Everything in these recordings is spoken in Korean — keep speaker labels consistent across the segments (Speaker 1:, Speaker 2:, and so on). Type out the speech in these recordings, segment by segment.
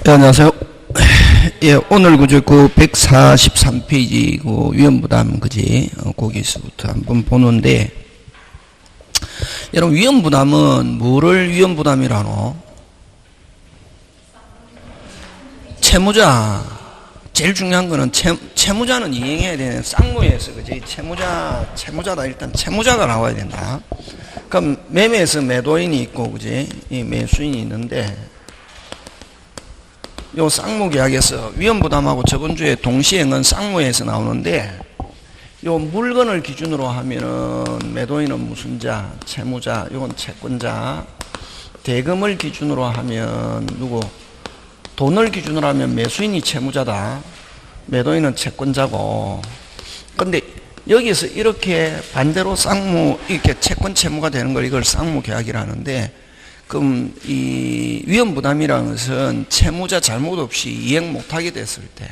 Speaker 1: 네, 안녕하세요. 예, 오늘 그 143페이지 그 위험부담 그지 거기서부터 한번 보는데, 여러분 위험부담은 뭐를 위험부담이라노? 채무자. 제일 중요한 거는 채무자는 이행해야 되는 쌍무에서 그지 채무자다. 일단 채무자가 나와야 된다. 그럼 매매에서 매도인이 있고 그지 이 매수인이 있는데, 요 쌍무계약에서 위험부담하고 저번주에 동시행은 쌍무에서 나오는데, 요 물건을 기준으로 하면은 매도인은 무슨 자? 채무자. 요건 채권자. 대금을 기준으로 하면 누구? 돈을 기준으로 하면 매수인이 채무자다. 매도인은 채권자고. 근데 여기서 이렇게 반대로 쌍무, 이렇게 채권 채무가 되는 걸 이걸 쌍무계약이라는데, 그럼 이 위험부담이라는 것은 채무자 잘못 없이 이행 못하게 됐을 때,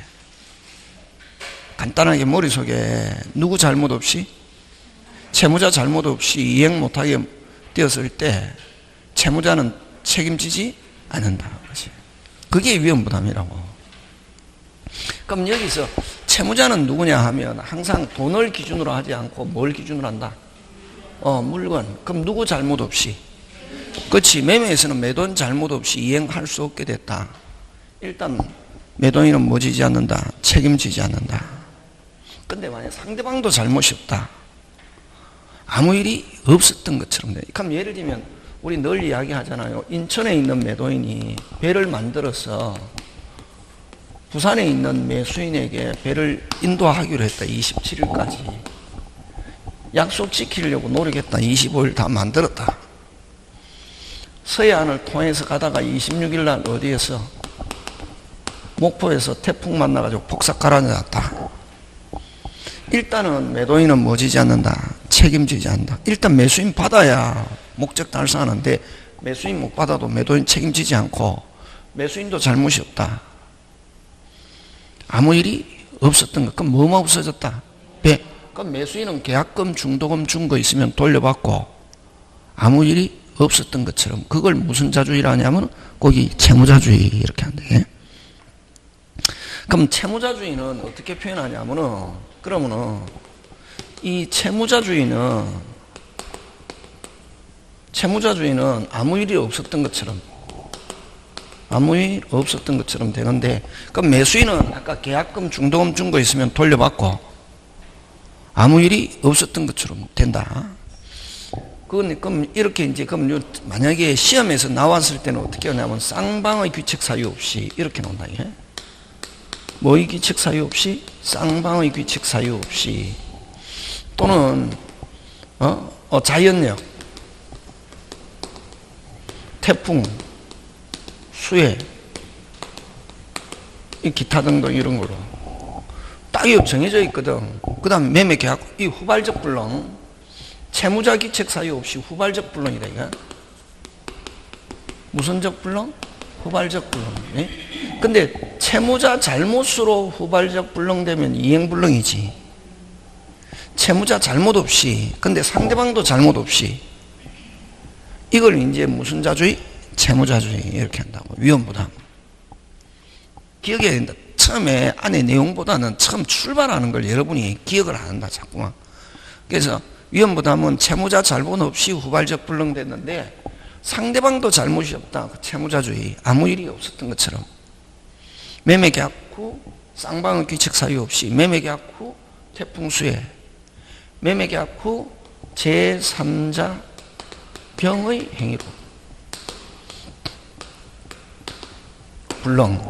Speaker 1: 간단하게 머릿속에 누구 잘못 없이? 채무자 잘못 없이 이행 못하게 되었을 때 채무자는 책임지지 않는다. 그게 위험부담이라고. 그럼 여기서 채무자는 누구냐 하면 항상 돈을 기준으로 하지 않고 뭘 기준으로 한다? 물건. 그럼 누구 잘못 없이? 그렇지. 매매에서는 매도인 잘못 없이 이행할 수 없게 됐다. 일단 매도인은 뭐 지지 않는다? 책임지지 않는다. 근데 만약 상대방도 잘못이 없다. 아무 일이 없었던 것처럼 돼. 그럼 예를 들면 우리 늘 이야기하잖아요. 인천에 있는 매도인이 배를 만들어서 부산에 있는 매수인에게 배를 인도하기로 했다. 27일까지. 약속 지키려고 노력했다. 25일 다 만들었다. 서해안을 통해서 가다가 26일 날 어디에서? 목포에서 태풍 만나가지고 폭삭 가라앉았다. 일단은 매도인은 뭐 지지 않는다? 책임지지 않는다. 일단 매수인 받아야 목적 달성하는데, 매수인 못 받아도 매도인 책임지지 않고 매수인도 잘못이 없다. 아무 일이 없었던 것. 그럼 뭐만 없어졌다? 배. 그럼 매수인은 계약금, 중도금 준 거 있으면 돌려받고 아무 일이 없었던 것처럼. 그걸 무슨 자주의라 하냐면 거기 채무자주의 이렇게 한대. 그럼 채무자주의는 어떻게 표현하냐면은, 그러면은 이 채무자주의는 아무 일이 없었던 것처럼, 아무 일 없었던 것처럼 되는데, 그럼 매수인은 아까 계약금, 중도금 준 거 있으면 돌려받고 아무 일이 없었던 것처럼 된다. 그럼 이렇게 이제, 그럼 만약에 시험에서 나왔을 때는 어떻게 하냐면 쌍방의 귀책 사유 없이 이렇게 나온다. 이게 뭐의 귀책 사유 없이? 쌍방의 귀책 사유 없이. 또는 자연력, 태풍, 수해, 기타 등등 이런 거로 딱 정해져 있거든. 그 다음에 매매계약, 이 후발적 불능, 채무자 귀책 사유 없이 후발적 불능이다. 이거 무슨적 불능? 후발적 불능. 예? 근데 채무자 잘못으로 후발적 불능되면 이행불능이지. 채무자 잘못 없이, 근데 상대방도 잘못 없이, 이걸 이제 무슨 자주의? 채무자주의 이렇게 한다고. 위험부담. 기억해야 된다. 처음에 안에 내용보다는 처음 출발하는 걸 여러분이 기억을 안 한다. 자꾸만. 그래서 위험부담은 채무자 잘못 없이 후발적 불능됐는데 상대방도 잘못이 없다. 채무자주의. 아무 일이 없었던 것처럼. 매매계약 후 쌍방의 귀책 사유 없이, 매매계약 후 태풍 수해, 매매계약 후 제3자 병의 행위로 불능.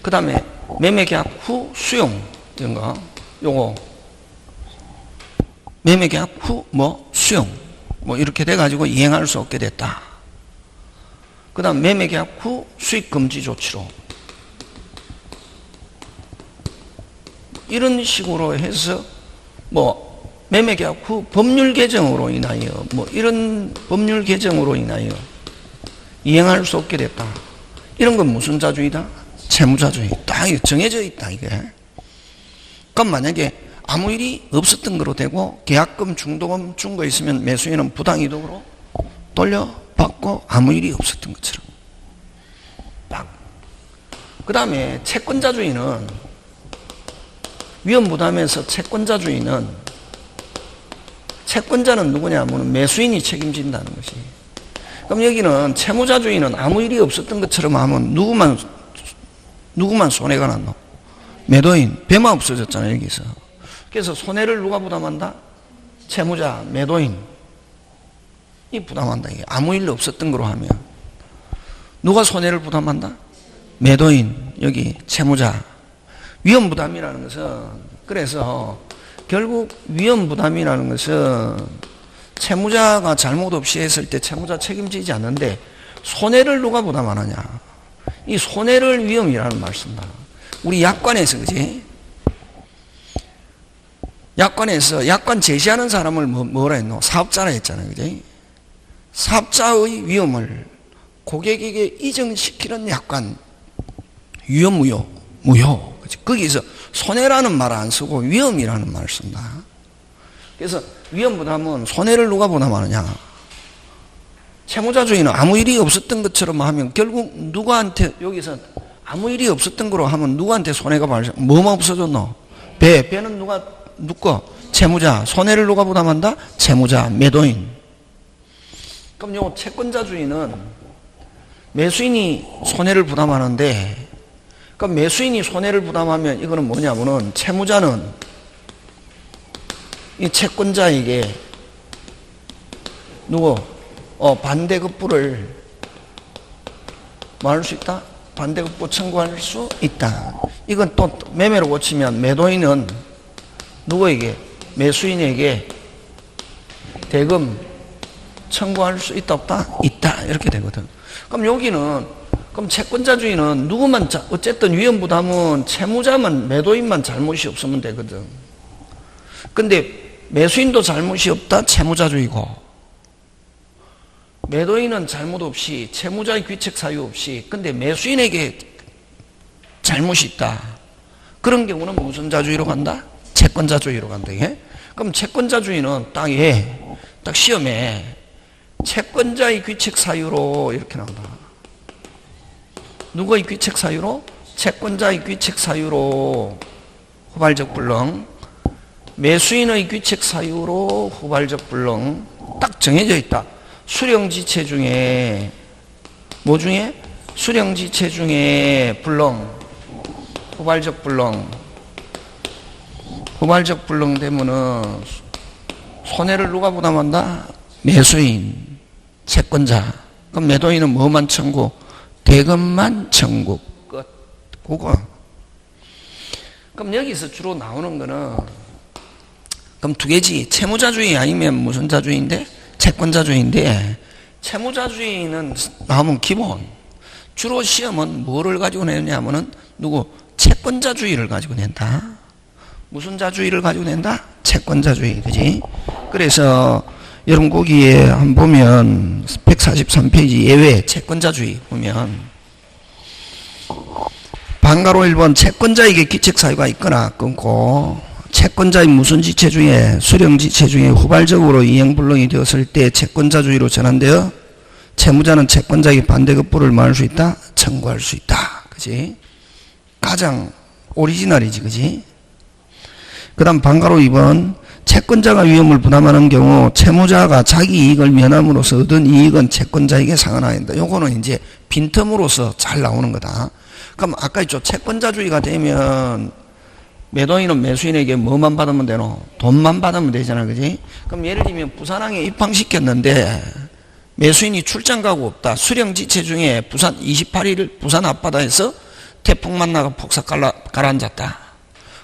Speaker 1: 그 다음에 매매계약 후 수용 이런 거, 요거 매매계약 후 수용 이렇게 돼가지고 이행할 수 없게 됐다. 그 다음 매매계약 후 수익금지 조치로 이런 식으로 해서 매매계약 후 법률 개정으로 인하여 이런 법률 개정으로 인하여 이행할 수 없게 됐다. 이런 건 무슨 자주의다? 채무자주의. 딱 정해져 있다 이게. 그럼 만약에 아무 일이 없었던 거로 되고 계약금, 중도금 준 거 있으면 매수인은 부당이득으로 돌려받고 아무 일이 없었던 것처럼. 그 다음에 채권자주의는 위험부담에서 채권자는 누구냐 하면 매수인이 책임진다는 것이. 그럼 여기는 채무자주의는 아무 일이 없었던 것처럼 하면 누구만 손해가 났노? 매도인. 배만 없어졌잖아요, 여기서. 그래서 손해를 누가 부담한다? 채무자, 매도인이 부담한다. 이게 아무 일 없었던 거로 하면. 누가 손해를 부담한다? 매도인, 여기 채무자. 위험부담이라는 것은, 그래서 결국 위험부담이라는 것은 채무자가 잘못 없이 했을 때 채무자 책임지지 않는데 손해를 누가 부담하느냐. 이 손해를 위험이라는 말 쓴다. 우리 약관에서, 그지? 약관에서 약관 제시하는 사람을 뭐라 했노? 사업자라 했잖아요, 그지? 사업자의 위험을 고객에게 이정시키는 약관. 위험, 무효. 그치? 거기서 손해라는 말 안 쓰고 위험이라는 말을 쓴다. 그래서 위험부담은 손해를 누가 부담하느냐. 채무자주의는 아무 일이 없었던 것처럼 하면 결국 누구한테, 여기서 아무 일이 없었던 거로 하면 누구한테 손해가 발생, 뭐만 없어졌노? 배는 누구? 채무자. 손해를 누가 부담한다? 채무자, 매도인. 그럼 요 채권자주의는 매수인이 손해를 부담하는데, 그럼 매수인이 손해를 부담하면 이거는 뭐냐면은 채무자는 이 채권자에게 반대급부를 뭐 할 수 있다? 반대급부 청구할 수 있다. 이건 또 매매로 고치면 매도인은 누구에게? 매수인에게 대금 청구할 수 있다 없다? 있다. 이렇게 되거든. 그럼 여기는, 그럼 채권자주의는 누구만, 어쨌든 위험부담은 채무자만, 매도인만 잘못이 없으면 되거든. 근데 매수인도 잘못이 없다? 채무자주의고. 매도인은 잘못 없이, 채무자의 귀책 사유 없이, 근데 매수인에게 잘못이 있다. 그런 경우는 무슨 자주의로 간다? 채권자주의로 간다. 예? 그럼 채권자주의는 딱 시험에 채권자의 귀책 사유로 이렇게 나온다. 누구의 귀책 사유로? 채권자의 귀책 사유로 후발적 불능, 매수인의 귀책 사유로 후발적 불능. 딱 정해져 있다. 수령지체 중에 뭐 중에? 수령지체 중에 불능, 후발적 불능. 후발적 불능 되면은 손해를 누가 부담한다? 매수인, 채권자. 그럼 매도인은 뭐만 청구? 대금만 청구. 끝. 그거. 그럼 여기서 주로 나오는 거는, 그럼 두 개지. 채무자주의 아니면 무슨 자주의인데? 채권자주의인데, 채무자주의는 나오면 기본. 주로 시험은 뭐를 가지고 내느냐 하면은 채권자주의를 가지고 낸다. 무슨 자주의를 가지고 낸다? 채권자주의. 그지? 그래서 여러분 거기에 한번 보면 143페이지 예외 채권자주의 보면 방가로 1번 채권자에게 귀책사유가 있거나 끊고 채권자의 무슨 지체 중에 수령지체 중에 후발적으로 이행불능이 되었을 때 채권자주의로 전환되어 채무자는 채권자에게 반대급부를 뭐 할 수 있다? 청구할 수 있다. 그지? 가장 오리지널이지. 그지? 그 다음 방가로 2번 채권자가 위험을 부담하는 경우 채무자가 자기 이익을 면함으로써 얻은 이익은 채권자에게 상환한다. 요거는 이제 빈틈으로서 잘 나오는 거다. 그럼 아까 있죠. 채권자주의가 되면 매도인은 매수인에게 뭐만 받으면 되노? 돈만 받으면 되잖아. 그지? 그럼 예를 들면 부산항에 입항시켰는데 매수인이 출장 가고 없다. 수령지체 중에 부산 28일 부산 앞바다에서 태풍 만나가 폭삭 가라앉았다.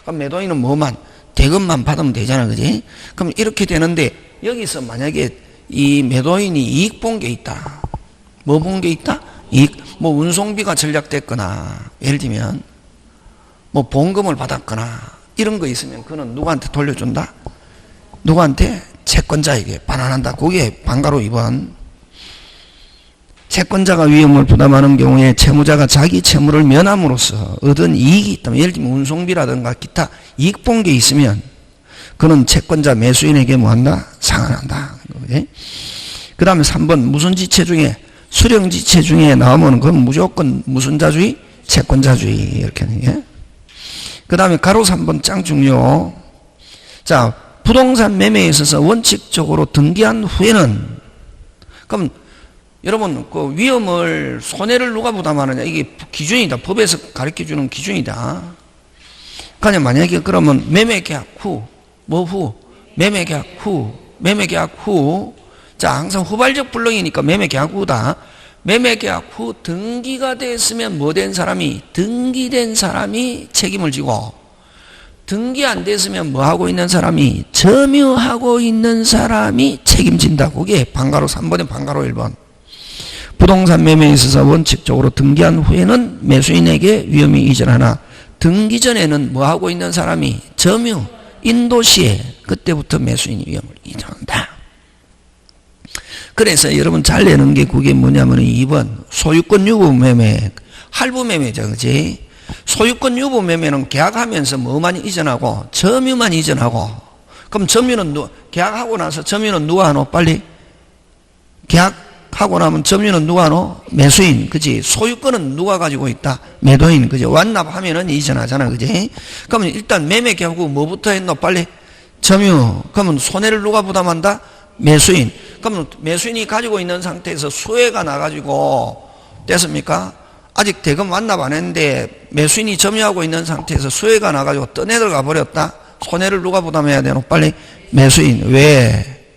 Speaker 1: 그럼 매도인은 뭐만? 대금만 받으면 되잖아. 그지? 그럼 이렇게 되는데 여기서 만약에 이 매도인이 이익 본 게 있다. 뭐 본 게 있다? 이익. 뭐 운송비가 전략됐거나 예를 들면 뭐 보험금을 받았거나 이런 거 있으면 그는 누구한테 돌려준다? 누구한테? 채권자에게 반환한다. 그게 방가로 2번. 채권자가 위험을 부담하는 경우에 채무자가 자기 채무를 면함으로써 얻은 이익이 있다면 예를 들면 운송비라든가 기타 이익 본 게 있으면 그는 채권자 매수인에게 뭐한다? 상환한다. 그 다음에 3번 무슨 지체 중에 수령지체 중에 나오면 그건 무조건 무슨 자주의? 채권자주의 이렇게 하는 게. 그 다음에 가로 3번 짱 중요. 자, 부동산 매매에 있어서 원칙적으로 등기한 후에는, 그럼 여러분 그 위험을 손해를 누가 부담하느냐 이게 기준이다. 법에서 가르쳐주는 기준이다. 그냥 만약에 그러면 매매계약 후, 뭐 후, 매매계약 후, 매매계약 후. 자, 항상 후발적 불능이니까 매매계약 후다. 매매계약 후 등기가 됐으면 뭐 된 사람이, 등기된 사람이 책임을 지고, 등기 안 됐으면 뭐 하고 있는 사람이, 점유하고 있는 사람이 책임진다. 그게 방가로 3번에 방가로 1번. 부동산 매매에 있어서 원칙적으로 등기한 후에는 매수인에게 위험이 이전하나, 등기 전에는 뭐 하고 있는 사람이, 점유, 인도시에 그때부터 매수인이 위험을 이전한다. 그래서 여러분 잘 내는 게 그게 뭐냐면 2번 소유권 유보 매매, 할부 매매죠, 그지? 소유권 유보 매매는 계약하면서 뭐만 이전하고, 점유만 이전하고. 그럼 점유는 계약하고 나서 점유는 누가 하노? 빨리 계약하고 나면 점유는 누가 하노? 매수인, 그지? 소유권은 누가 가지고 있다? 매도인, 그지? 완납하면은 이전하잖아, 그지? 그러면 일단 매매 계약 후 뭐부터 했노? 빨리 점유. 그러면 손해를 누가 부담한다? 매수인. 그러면 매수인이 가지고 있는 상태에서 수혜가 나가지고 됐습니까? 아직 대금 완납 안 했는데 매수인이 점유하고 있는 상태에서 수혜가 나가지고 떠내들어가 버렸다? 손해를 누가 부담해야 되노? 빨리 매수인. 왜?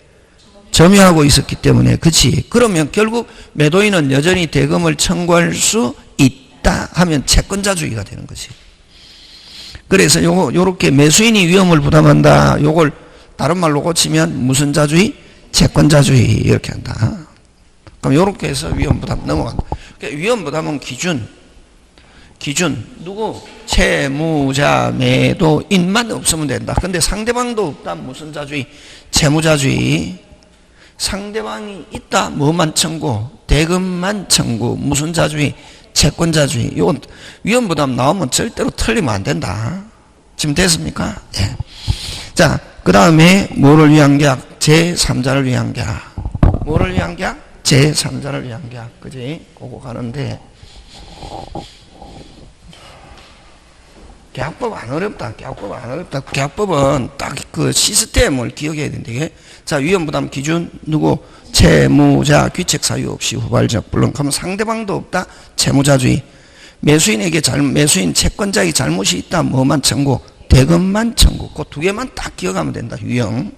Speaker 1: 점유하고 있었기 때문에. 그치? 그러면 결국 매도인은 여전히 대금을 청구할 수 있다 하면 채권자주의가 되는 거지. 그래서 요렇게 매수인이 위험을 부담한다. 요걸 다른 말로 고치면 무슨 자주의? 채권자주의 이렇게 한다. 그럼 요렇게 해서 위험부담 넘어간다. 그러니까 위험부담은 기준 누구? 채무자, 매도인만 없으면 된다. 근데 상대방도 없다. 무슨 자주의? 채무자주의. 상대방이 있다. 뭐만 청구? 대금만 청구. 무슨 자주의? 채권자주의. 이건 위험부담 나오면 절대로 틀리면 안 된다. 지금 됐습니까? 예. 자, 그 다음에 뭐를 위한 계약? 제3자를 위한 계약. 뭐를 위한 계약? 제3자를 위한 계약. 그지? 그거 가는데 계약법 안 어렵다. 계약법 안 어렵다. 계약법은 딱 그 시스템을 기억해야 된대. 자, 위험부담 기준 누구? 채무자 귀책 사유 없이 후발적 불능하면 상대방도 없다. 채무자주의. 매수인에게 매수인 채권자의 잘못이 있다. 뭐만 청구? 대금만 청구. 그 두 개만 딱 기억하면 된다. 유형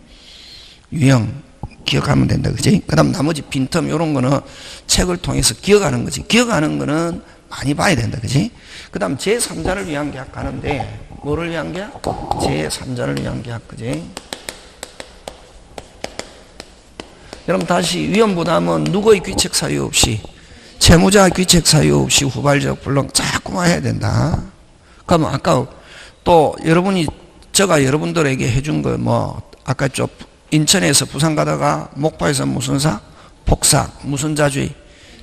Speaker 1: 기억하면 된다. 그지? 그 다음 나머지 빈틈 요런 거는 책을 통해서 기억하는 거지. 기억하는 거는 많이 봐야 된다. 그지? 그 다음 제3자를 위한 계약 가는데 뭐를 위한 계약? 제3자를 위한 계약. 그지? 여러분 다시 위험부담은 누구의 귀책 사유 없이, 채무자 귀책 사유 없이 후발적 불능 자꾸만 해야 된다. 그러면 아까 또 여러분이 제가 여러분들에게 해준 거 뭐 아까 좀 인천에서 부산 가다가 목포에서 무슨 사? 복사. 무슨 자주의?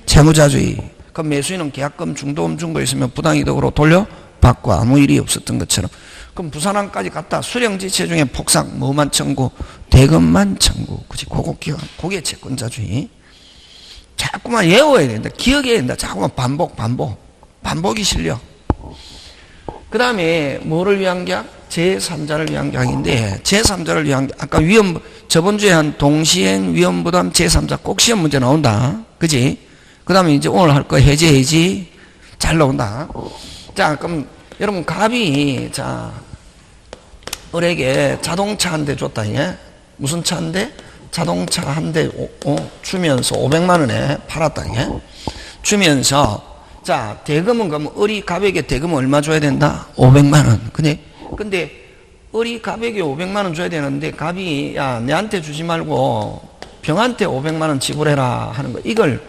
Speaker 1: 채무자주의. 그럼 매수인은 계약금 중도금 준 거 있으면 부당이득으로 돌려받고 아무 일이 없었던 것처럼. 그럼 부산항까지 갔다 수령지체 중에 폭삭 뭐만 청구? 대금만 청구. 그치? 그거 기억. 그게 채권자주의. 자꾸만 외워야 된다. 기억해야 된다. 자꾸만 반복이 실력. 그 다음에 뭐를 위한 계약? 제3자를 위한 계약인데, 제3자를 위한 계약, 아까 저번주에 한 동시행 위험부담 제3자 꼭 시험 문제 나온다. 그지? 그 다음에 이제 오늘 할 거 해제해지 잘 나온다. 자, 그럼 여러분 갑이, 자, 을에게 자동차 한 대 줬다. 예? 무슨 차 한 대? 자동차 한 대 주면서 500만 원에 팔았다. 예? 주면서 자, 대금은 그럼 을이 갑에게 대금은 얼마 줘야 된다? 500만 원. 근데 을이 갑에게 500만 원 줘야 되는데 갑이 야, 내한테 주지 말고 병한테 500만 원 지불해라 하는 거. 이걸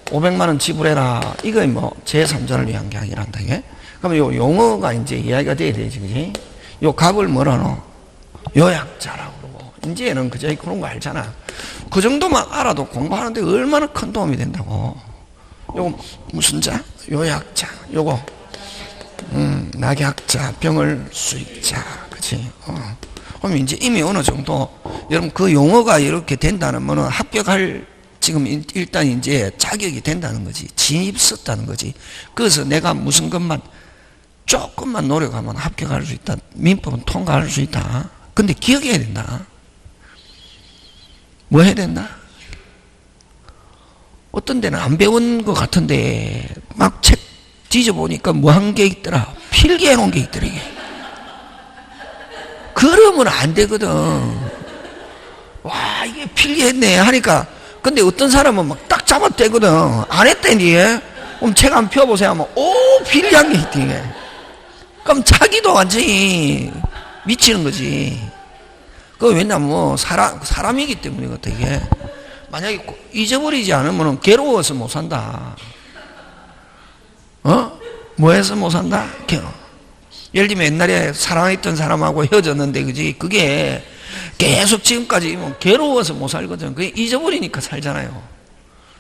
Speaker 1: 500만 원 지불해라. 이거 뭐 제3자를 위한 계약이란다. 이게. 그럼 요 용어가 이제 이야기가 돼야 되지. 그지? 요 갑을 뭐라 노? 요약자라고 그러고. 이제는 그저 그런 거 알잖아. 그 정도만 알아도 공부하는데 얼마나 큰 도움이 된다고. 요거 무슨 자? 요약자. 요거 낙약자, 병을 수익자. 그치? 그럼 이제 이미 어느 정도 여러분 그 용어가 이렇게 된다는 거는 합격할 지금 일단 이제 자격이 된다는 거지. 진입 썼다는 거지. 그래서 내가 무슨 것만 조금만 노력하면 합격할 수 있다. 민법은 통과할 수 있다. 근데 기억해야 된다. 뭐 해야 된다? 어떤 데는 안 배운 것 같은데 막 책 뒤져보니까 뭐 한 게 있더라. 필기해 놓은 게 있더라 이게. 그러면 안 되거든. 와 이게 필기했네 하니까 근데 어떤 사람은 막 딱 잡아떼거든. 안 했다니. 그럼 책 한 펴보세요 하면 오 필기한 게 있대. 그럼 자기도 완전히 미치는 거지. 그 왜냐면 뭐 사람이기 때문이거든 이게. 만약에 잊어버리지 않으면 괴로워서 못 산다. 뭐 해서 못 산다? 예를 들면 옛날에 사랑했던 사람하고 헤어졌는데 그지? 그게 계속 지금까지 괴로워서 못 살거든. 그게 잊어버리니까 살잖아요.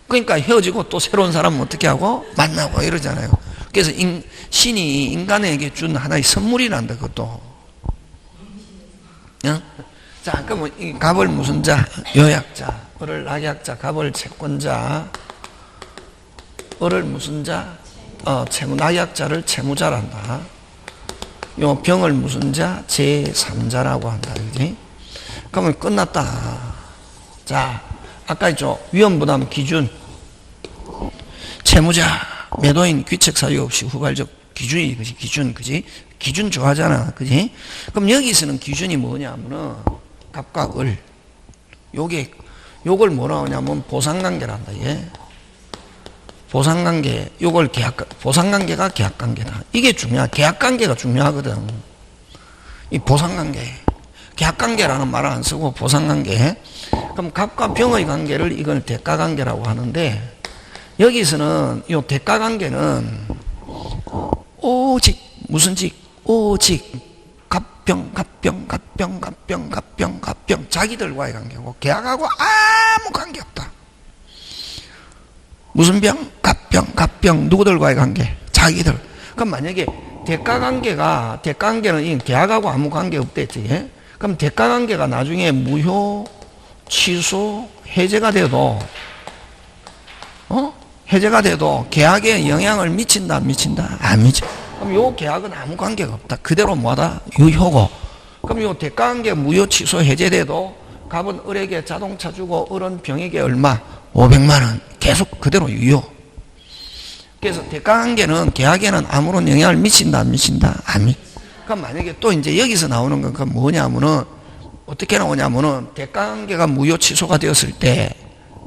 Speaker 1: 그러니까 헤어지고 또 새로운 사람은 어떻게 하고 만나고 이러잖아요. 그래서 신이 인간에게 준 하나의 선물이란다 그것도. 자, 그럼 이 갑을 무슨 자? 여약자. 을을 낙약자. 갑을 채권자. 을을 무슨 자? 낙약자를 채무자란다. 요 병을 무슨 자? 제3자라고 한다. 그지? 그러면 끝났다. 자, 아까 있죠. 위험부담 기준. 채무자, 매도인 귀책 사유 없이 후발적 기준이, 그지? 기준, 그지? 기준 좋아하잖아. 그지? 그럼 여기서는 기준이 뭐냐면은, 갑과 을. 요걸 뭐라 하냐면 보상관계란다. 예. 보상관계, 보상관계가 계약관계다. 이게 계약관계가 중요하거든. 이 보상관계. 계약관계라는 말을 안 쓰고 보상관계. 그럼 갑과 병의 관계를 이걸 대가관계라고 하는데, 여기서는 이 대가관계는 오직, 무슨 직? 오직, 갑병, 자기들과의 관계고, 계약하고 아무 관계 없다. 무슨 병? 갑병, 누구들과의 관계? 자기들. 그럼 만약에 대가관계는 이 계약하고 아무 관계 없댔지. 예? 그럼 대가관계가 나중에 무효, 취소, 해제가 돼도, 해제가 돼도 계약에 영향을 미친다, 안 미친다? 안 미쳐. 그럼 요 계약은 아무 관계가 없다. 그대로 뭐다? 유효고. 그럼 요 대가관계 무효, 취소, 해제돼도 갑은 을에게 자동차 주고 을은 병에게 얼마? 500만원. 계속 그대로 유효. 그래서 대가관계는 계약에는 아무런 영향을 미친다, 안 미친다? 안 미. 그럼 만약에 또 이제 여기서 나오는 건 그 뭐냐면은, 어떻게 나오냐면은, 대가관계가 무효 취소가 되었을 때,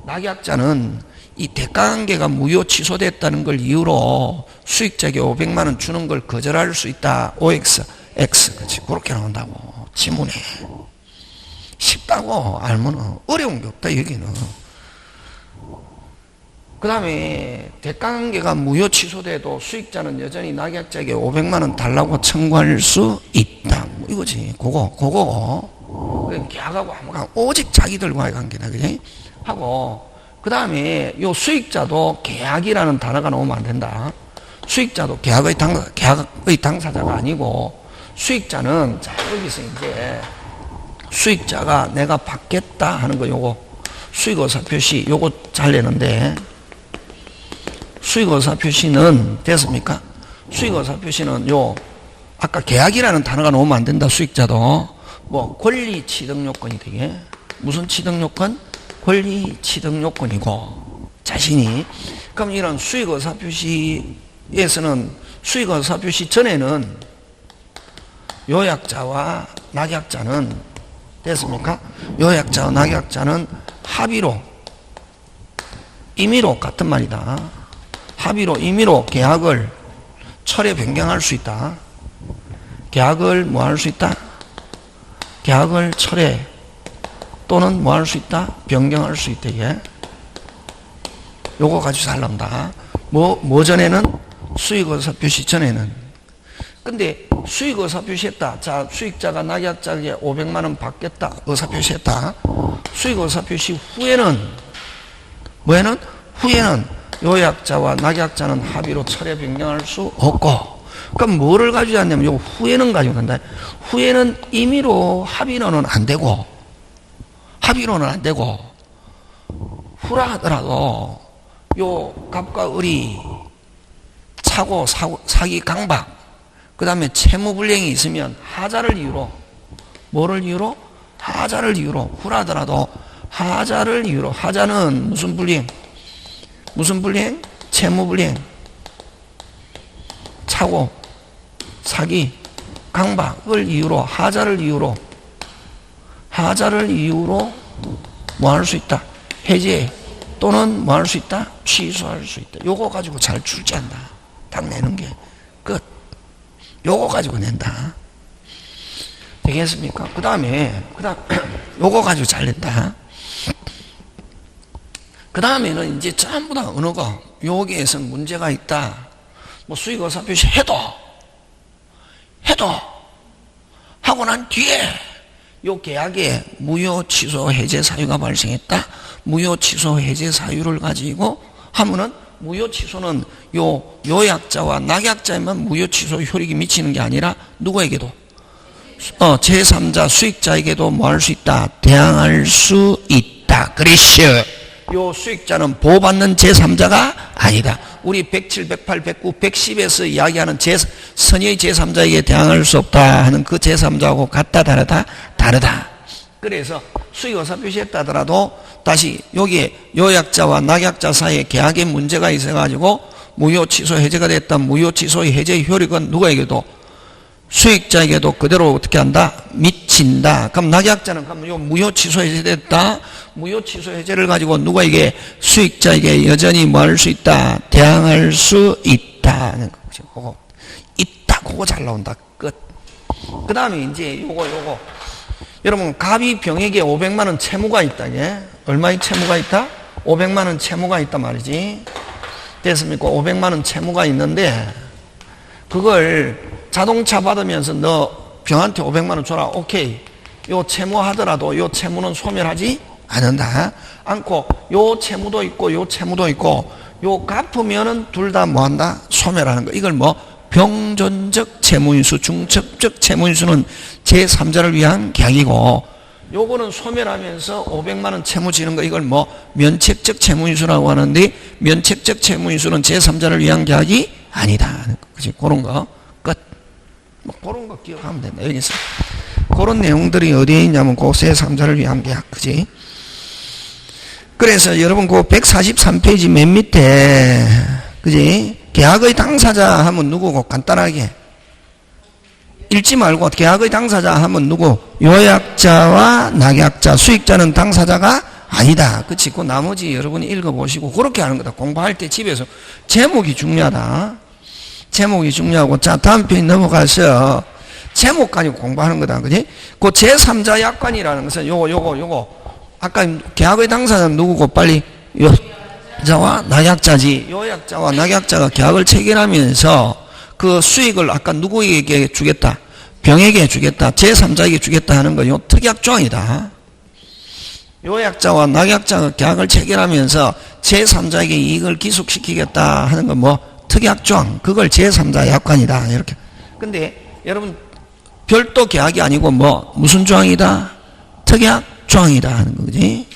Speaker 1: 낙약자는 이 대가관계가 무효 취소됐다는 걸 이유로 수익자에게 500만원 주는 걸 거절할 수 있다. OX, X. 그치. 그렇게 나온다고. 지문에. 쉽다고 알면은 어려운 게 없다, 여기는. 그 다음에 대가관계가 무효 취소돼도 수익자는 여전히 낙약자에게 500만원 달라고 청구할 수 있다. 뭐 이거지. 그거. 계약하고 아무나 오직 자기들과의 관계다. 그지? 하고, 그 다음에 요 수익자도 계약이라는 단어가 나오면 안 된다. 수익자도 계약의 당사자가 아니고, 수익자는, 자, 여기서 이제, 수익자가 내가 받겠다 하는 거 요거, 수익의사표시, 요거 잘 내는데, 수익의사표시는 됐습니까? 수익의사표시는 아까 계약이라는 단어가 나오면 안 된다. 수익자도. 뭐, 권리 취득요건이 되게. 무슨 취득요건? 권리 취득요건이고, 자신이. 그럼 이런 수익의사표시에서는, 수익의사표시 전에는 요약자와 낙약자는, 됐습니까? 요약자와 낙약자는 합의로, 임의로 같은 말이다. 합의로, 임의로 계약을 철회 변경할 수 있다. 계약을 뭐 할 수 있다? 계약을 철회 또는 뭐 할 수 있다? 변경할 수 있다. 예? 요거 가지고 잘 나온다. 뭐 전에는? 수익의사표시 전에는. 근데 수익의사표시 했다. 자, 수익자가 낙약자에게 500만원 받겠다. 의사표시 했다. 수익의사표시 후에는, 뭐에는? 후에는 요약자와 낙약자는 합의로 철회 변경할 수 없고, 그럼 뭐를 가지고 왔냐면, 요 후에는 가지고 간다. 후에는 임의로 합의로는 안 되고, 후라 하더라도 요 갑과 을이 차고 사기 강박, 그 다음에 채무불량이 있으면 하자를 이유로, 뭐를 이유로? 하자를 이유로, 후라더라도 하자를 이유로, 하자는 무슨 불량? 무슨 불량? 채무불량, 차고 사기 강박을 이유로, 하자를 이유로 뭐 할 수 있다? 해제 또는 뭐 할 수 있다? 취소할 수 있다. 요거 가지고 잘 출제한다. 딱 내는 게 끝. 요거 가지고 낸다. 되겠습니까? 그 다음에 요거 가지고 잘 낸다. 그 다음에는 이제 전부 다 어느 거 여기에서 문제가 있다. 뭐 수익 의사 표시 해도 하고 난 뒤에 요 계약에 무효 취소 해제 사유가 발생했다. 무효 취소 해제 사유를 가지고 하면은 무효 취소는 요 요약자와 낙약자에만 무효 취소 효력이 미치는 게 아니라 누구에게도 제3자 수익자에게도 뭐 할 수 있다? 대항할 수 있다. 그렇죠. 요 수익자는 보호받는 제3자가 아니다. 우리 107, 108, 109, 110에서 이야기하는 선의의 제3자에게 대항할 수 없다 하는 그 제3자하고 같다 다르다? 다르다. 그래서 수익 의사 표시했다 하더라도 다시 여기에 요약자와 낙약자 사이에 계약에 문제가 있어가지고 무효 취소 해제가 됐다. 무효 취소 해제 효력은 누구에게도? 수익자에게도 그대로 어떻게 한다? 미친다. 그럼 낙약자는 그럼 요 무효 취소 해제됐다. 무효 취소 해제를 가지고 누구에게? 수익자에게 여전히 뭐 할 수 있다? 대항할 수 있다. 하는 거죠. 그거 있다. 그거 잘 나온다. 끝. 그 다음에 이제 요거. 여러분, 갑이 병에게 500만원 채무가 있다. 예? 얼마의 채무가 있다? 500만원 채무가 있단 말이지. 됐습니까? 500만원 채무가 있는데, 그걸 자동차 받으면서 너 병한테 500만원 줘라. 오케이. 요 채무 하더라도 요 채무는 소멸하지 않는다. 않고, 요 채무도 있고, 요 채무도 있고, 요 갚으면은 둘 다 뭐 한다? 소멸하는 거. 이걸 뭐? 병존적 채무인수, 중첩적 채무인수는 제3자를 위한 계약이고, 요거는 소멸하면서 500만원 채무 지는 거, 이걸 뭐 면책적 채무인수라고 하는데, 면책적 채무인수는 제3자를 위한 계약이 아니다. 그치? 그런 거 끝. 뭐 그런 거 기억하면 된다. 여기서 그런 내용들이 어디에 있냐면 그 제3자를 위한 계약. 그치? 그래서 여러분 그 143페이지 맨 밑에, 그지? 계약의 당사자 하면 누구고? 간단하게 읽지 말고 계약의 당사자 하면 누구? 요약자와 낙약자, 수익자는 당사자가 아니다. 그치? 그 나머지 여러분이 읽어보시고 그렇게 하는 거다. 공부할 때 집에서 제목이 중요하다. 제목이 중요하고, 자 다음 페이지 넘어가서 제목 가지고 공부하는 거다. 그지? 그 제3자 약관이라는 것은 요거 아까 계약의 당사자는 누구고? 빨리 요약자와 낙약자지. 요약자와 낙약자가 계약을 체결하면서 그 수익을 아까 누구에게 주겠다? 병에게 주겠다. 제3자에게 주겠다 하는 거, 요 특약조항이다. 요약자와 낙약자가 계약을 체결하면서 제3자에게 이익을 기속시키겠다 하는 건 뭐? 특약조항. 그걸 제3자 약관이다. 이렇게. 근데 여러분, 별도 계약이 아니고 뭐? 무슨 조항이다? 특약조항이다 하는 거지.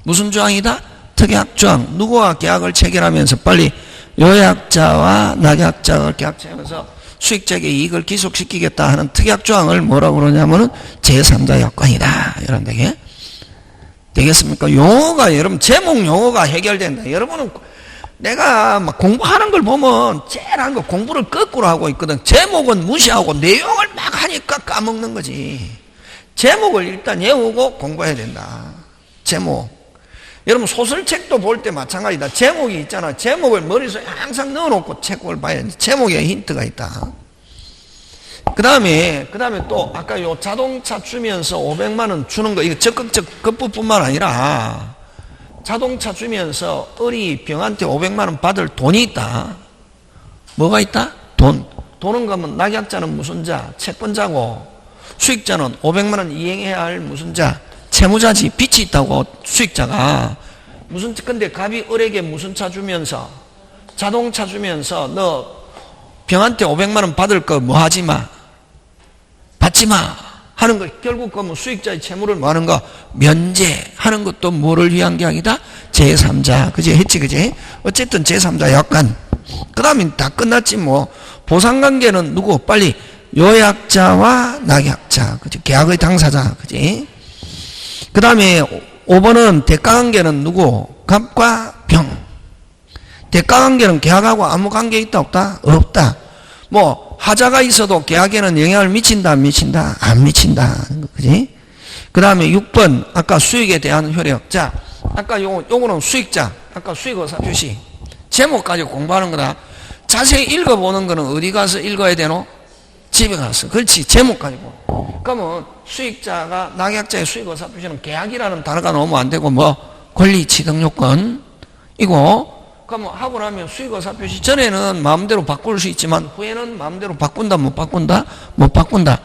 Speaker 1: 무슨 조항이다? 특약조항. 누구와 계약을 체결하면서 빨리 요약자와 낙약자가 계약 체결하면서 수익자에게 이익을 기속시키겠다 하는 특약조항을 뭐라고 그러냐면은 제3자 약관이다. 이런 되게 되겠습니까? 용어가, 여러분, 제목 용어가 해결된다. 여러분은 내가 막 공부하는 걸 보면 제일 한 거 공부를 거꾸로 하고 있거든. 제목은 무시하고 내용을 막 하니까 까먹는 거지. 제목을 일단 외우고 공부해야 된다. 제목. 여러분 소설책도 볼 때 마찬가지다. 제목이 있잖아. 제목을 머릿속에 항상 넣어놓고 책을 봐야 돼. 제목에 힌트가 있다. 그 다음에 또 아까 요 자동차 주면서 500만원 주는 거, 이거 적극적 급부뿐만 아니라 자동차 주면서 을이 병한테 500만원 받을 돈이 있다. 뭐가 있다? 돈은 가면 낙약자는 무슨 자? 채권자고, 수익자는 500만원 이행해야 할 무슨 자? 채무자지. 빚이 있다고 수익자가. 무슨, 근데 갑이 을에게 무슨 차 주면서? 자동차 주면서 너 병한테 500만원 받을 거 뭐 하지 마. 받지 마. 하는 거, 결국 그 뭐 수익자의 채무를 뭐 하는 거, 면제하는 것도 뭐를 위한 게 아니다? 제3자. 그지? 했지, 그지? 어쨌든 제3자 약관. 그 다음에 다 끝났지, 뭐. 보상관계는 누구? 빨리. 요약자와 낙약자. 그지? 계약의 당사자. 그지? 그 다음에 5번은 대가관계는 누구? 갑과 병. 대가관계는 계약하고 아무 관계 있다, 없다? 없다. 뭐, 하자가 있어도 계약에는 영향을 미친다, 안 미친다? 안 미친다. 그지? 그 다음에 6번, 아까 수익에 대한 효력. 자, 아까 요거는 수익자. 아까 수익의사 표시. 제목까지 공부하는 거다. 자세히 읽어보는 거는 어디 가서 읽어야 되노? 집에 가서. 그렇지. 제목까지 보고. 그러면 수익자가, 낙약자의 수익의사 표시는 계약이라는 단어가 넣으면 안 되고, 뭐, 권리 취득 요건. 이거. 그럼 하고 나면 수익의사 표시 전에는 마음대로 바꿀 수 있지만 후에는 마음대로 바꾼다 못 바꾼다? 못 바꾼다.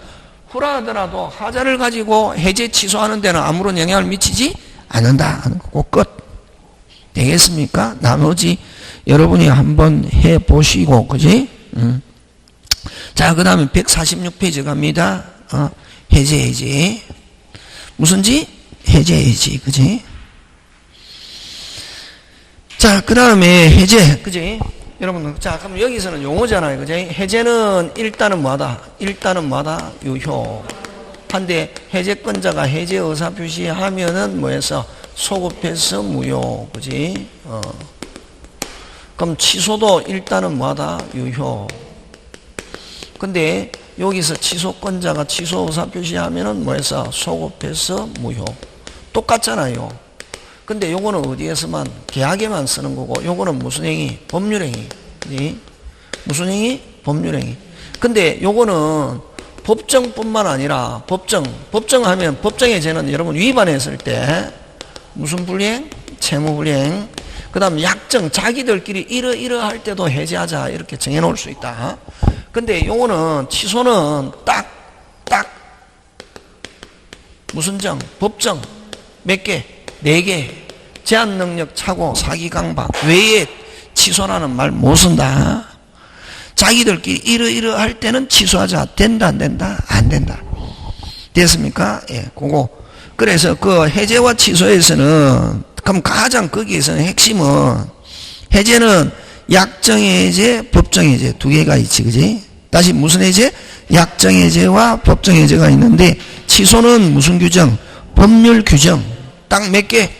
Speaker 1: 후라 하더라도 하자를 가지고 해제 취소하는 데는 아무런 영향을 미치지 않는다 하는 거고 끝. 되겠습니까? 나머지 여러분이 한번 해보시고 그지? 자, 그 다음에 146페이지 갑니다. 해제 무슨지? 해제 그지? 자, 그 다음에 해제, 그지? 여러분, 자, 그럼 여기서는 용어잖아요, 그지? 해제는 일단은 뭐다? 일단은 뭐다? 유효. 한데 해제권자가 해제 의사 표시하면은 뭐해서 소급해서 무효, 그지? 그럼 취소도 일단은 뭐다? 유효. 근데 여기서 취소권자가 취소 의사 표시하면은 뭐해서 소급해서 무효. 똑같잖아요. 근데 요거는 어디에서만 계약에만 쓰는 거고 요거는 무슨 행위? 법률행위. 그지? 무슨 행위? 법률행위. 근데 요거는 법정뿐만 아니라 법정하면 법정의 죄는 여러분 위반했을 때 무슨 불이행? 채무불이행. 그 다음 약정 자기들끼리 이러할 때도 해제하자 이렇게 정해놓을 수 있다. 근데 요거는 취소는 딱 무슨 정? 법정 몇 개? 4개. 제한능력 차고 사기강박 외에 취소라는 말 못 쓴다. 자기들끼리 이러할 때는 취소하자. 된다 안 된다? 안 된다. 됐습니까? 예, 그거. 그래서 그 해제와 취소에서는 그럼 가장 거기에서는 핵심은 해제는 약정해제, 법정해제 두 개가 있지, 그지? 다시 무슨 해제? 약정해제와 법정해제가 있는데 취소는 무슨 규정? 법률 규정. 딱 몇 개?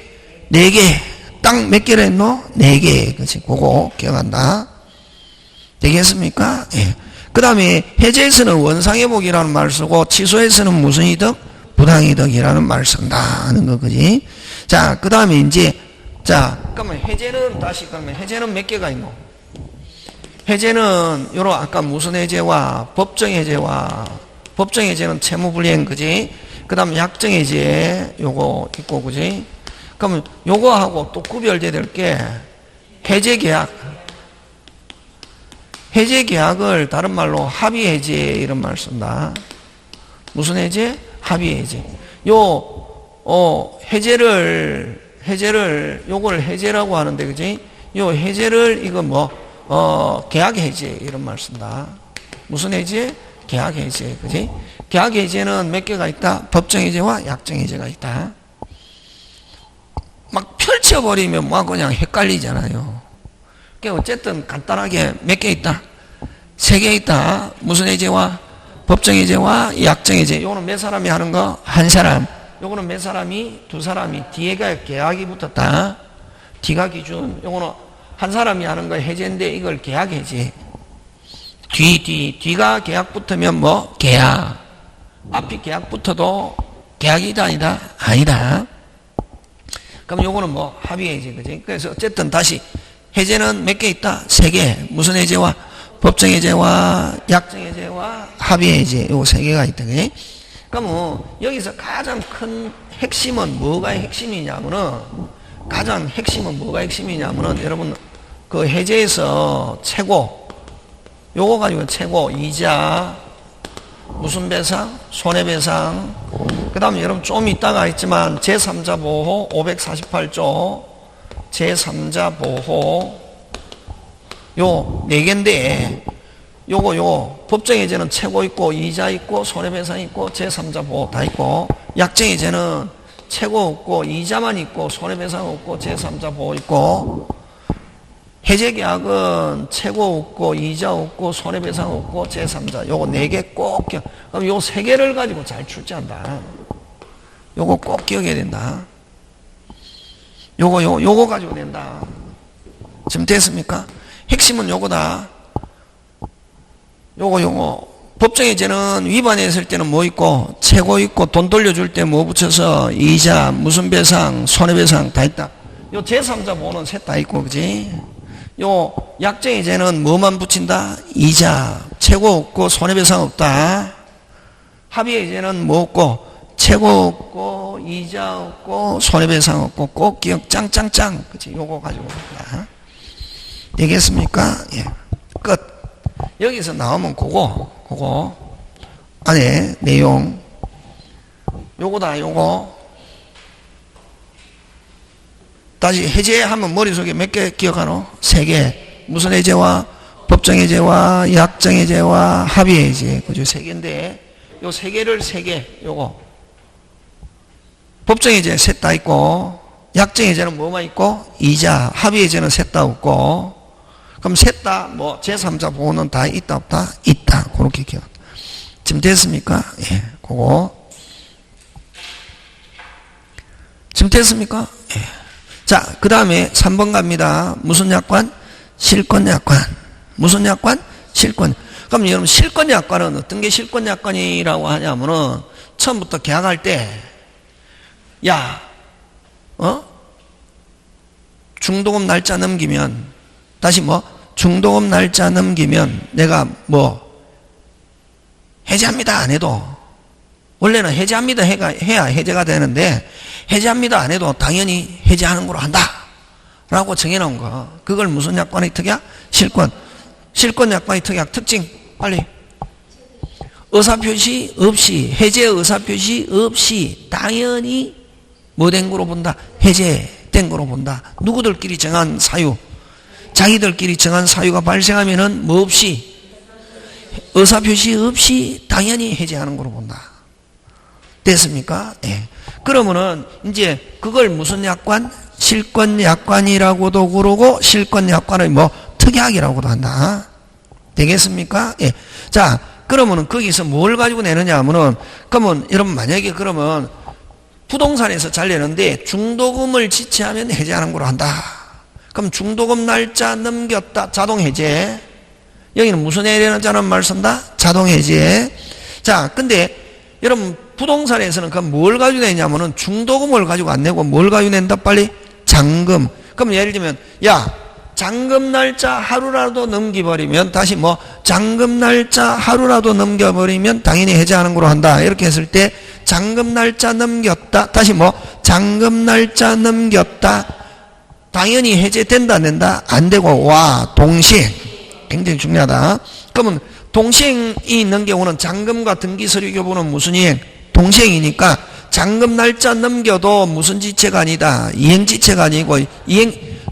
Speaker 1: 4개. 딱 몇 개를 했노? 4개. 그치. 그거 기억한다. 되겠습니까? 예. 그 다음에 해제에서는 원상회복이라는 말을 쓰고 취소에서는 무슨 이득? 부당이득이라는 말을 쓴다 하는 거, 그지? 자, 그 다음에 이제, 자, 그러면 그러면 해제는 몇 개가 있노? 해제는, 요런, 아까 무슨 해제와 법정해제는 채무불이행, 그지? 그 다음에 약정해제, 요거 있고, 그지? 그러면 요거하고 또 구별돼야 될 게, 해제계약을 다른 말로 합의해제 이런 말을 쓴다. 무슨 해제? 합의해제. 해제를, 요걸 해제라고 하는데, 그지? 요 해제를, 이거 계약해제 이런 말 쓴다. 무슨 해제? 계약해제, 그지? 계약해제는 몇 개가 있다? 법정해제와 약정해제가 있다. 막 펼쳐버리면 그냥 헷갈리잖아요. 그러니까 어쨌든 간단하게 몇 개 있다? 3개 있다. 무슨 해제와? 법정해제와 약정해제. 요거는 몇 사람이 하는 거? 한 사람. 요거는 몇 사람이? 2사람이. 뒤에가 계약이 붙었다. 뒤가 기준. 요거는 한 사람이 하는 거 해제인데 이걸 계약해제. 뒤가 계약 붙으면 계약. 앞이 계약 붙어도 계약이다 아니다? 아니다. 그럼 요거는 합의해제, 그지? 그래서 어쨌든 다시 해제는 몇 개 있다? 3개. 무슨 해제와? 법정해제와 약정해제와 합의해제. 요 3개가 있다, 그지? 그럼 여기서 가장 큰 핵심은 뭐가 핵심이냐면은 여러분 그 해제에서 최고 요거 가지고 최고 이자 무슨 배상? 손해배상. 그 다음에 여러분 좀 이따가 있지만 제3자 보호 548조 제3자 보호 요 4개인데 요거 법정해제는 최고 있고 이자 있고 손해배상 있고 제3자 보호 다 있고, 약정해제는 최고 없고 이자만 있고 손해배상 없고 제3자 보호 있고, 해제계약은 최고 없고 이자 없고 손해배상 없고 제3자, 요거 4개 꼭 기억. 그럼 요 3개를 가지고 잘 출제한다. 요거 꼭 기억해야 된다. 요거 가지고 된다. 지금 됐습니까? 핵심은 요거다. 요거. 법정해제는 위반했을 때는 뭐 있고, 최고 있고, 돈 돌려줄 때 뭐 붙여서, 이자, 무슨 배상, 손해배상 다 있다. 요 제3자 보호는 셋 다 있고, 그지? 요 약정해제는 뭐만 붙인다? 이자, 최고 없고, 손해배상 없다. 합의해제는 뭐 없고, 최고 없고, 이자 없고, 손해배상 없고, 꼭 기억 짱짱짱. 그치? 요거 가지고 간다. 되겠습니까? 예. 끝. 여기서 나오면 그거 안에 내용 요거다. 요거 다시 해제하면 머릿속에 몇 개 기억하노? 3개. 무슨 해제와 법정해제와 약정해제와 합의해제, 그죠? 3개인데 요 3개를 3개. 요거 법정해제 셋 다 있고, 약정해제는 뭐만 있고, 이자, 합의해제는 셋 다 없고. 그럼 셋 다 뭐 제3자 보호는 다 있다 없다? 있다. 그렇게 기억. 지금 됐습니까? 예, 그거. 지금 됐습니까? 예. 자, 그 다음에 3번 갑니다. 무슨 약관? 실권약관. 무슨 약관? 실권. 그럼 여러분 실권약관은 어떤 게 실권약관이라고 하냐면은 처음부터 계약할 때, 야, 중도금 날짜 넘기면, 다시 뭐 중도금 날짜 넘기면 내가 뭐 해제합니다 안 해도, 원래는 해제합니다 해야 해제가 되는데, 해제합니다 안 해도 당연히 해제하는 걸로 한다 라고 정해놓은 거, 그걸 무슨 약관의 특약? 실권 약관의 특약. 특징 빨리. 의사표시 없이, 해제 의사표시 없이 당연히 뭐 된 거로 본다? 해제된 거로 본다. 누구들끼리 정한 사유, 자기들끼리 정한 사유가 발생하면은 뭐 없이, 의사표시 없이 당연히 해제하는 거로 본다. 됐습니까? 예. 그러면은 이제 그걸 무슨 약관? 실권약관이라고도 그러고, 실권약관의 뭐 특약이라고도 한다. 되겠습니까? 예. 자, 그러면은 거기서 뭘 가지고 내느냐 하면은, 그러면 여러분 만약에 그러면 부동산에서 잘 내는데 중도금을 지체하면 해제하는 걸로 한다. 그럼 중도금 날짜 넘겼다. 자동해제. 여기는 무슨 해제라는 말 쓴다? 자동해제. 자, 근데 여러분 부동산에서는 그럼 뭘 가지고 내냐면은 중도금을 가지고 안 내고 뭘 가지고 낸다? 빨리? 잔금. 그럼 예를 들면, 야, 잔금 날짜 하루라도 넘겨버리면, 다시 뭐 잔금 날짜 하루라도 넘겨버리면 당연히 해제하는 걸로 한다. 이렇게 했을 때 잔금 날짜 넘겼다. 다시 뭐 잔금 날짜 넘겼다. 당연히 해제된다 안 된다? 안 되고, 와, 동시행. 굉장히 중요하다. 그러면 동시행이 있는 경우는 잔금과 등기서류 교부는 무슨 이행? 동시행이니까 잔금 날짜 넘겨도 무슨 지체가 아니다. 이행지체가 아니고,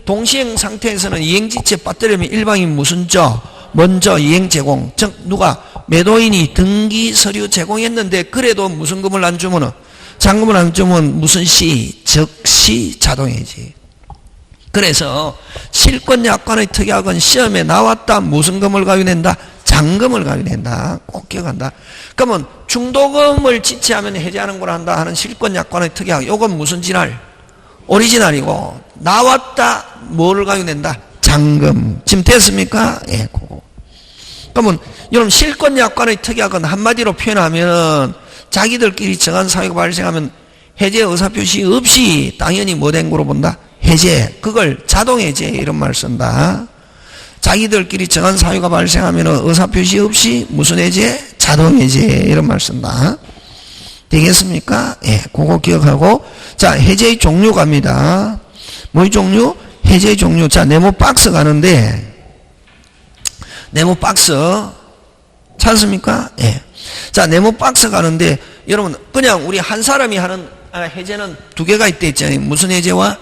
Speaker 1: 동시행 상태에서는 이행지체 빠뜨리면 일방인 무슨 저? 먼저 이행 제공. 즉 누가? 매도인이 등기서류 제공했는데 그래도 무슨 금을 안 주면은, 잔금을 안 주면 무슨 시? 즉시 자동해지. 그래서 실권약관의 특약은 시험에 나왔다. 무슨 금을 가져낸다? 잔금을 가져낸다. 꼭 기억한다. 그러면 중도금을 지체하면 해제하는 걸 한다 하는 실권약관의 특약, 요건 무슨 진할? 오리지널이고, 나왔다. 뭐를 가져낸다? 잔금. 지금 됐습니까? 예, 그거. 그러면 여러분 실권약관의 특약은 한마디로 표현하면 자기들끼리 정한 사유가 발생하면 해제 의사표시 없이 당연히 뭐 된 거로 본다? 해제. 그걸 자동해제 이런 말 쓴다. 자기들끼리 정한 사유가 발생하면 의사표시 없이 무슨 해제? 자동해제 이런 말 쓴다. 되겠습니까? 예, 그거 기억하고. 자, 해제의 종류 갑니다. 뭐의 종류? 해제의 종류. 자, 네모 박스 가는데, 네모 박스 찾습니까? 예. 자, 네모 박스 가는데 여러분 그냥 우리 한 사람이 하는 해제는 2개가 있다 했잖아요. 무슨 해제와?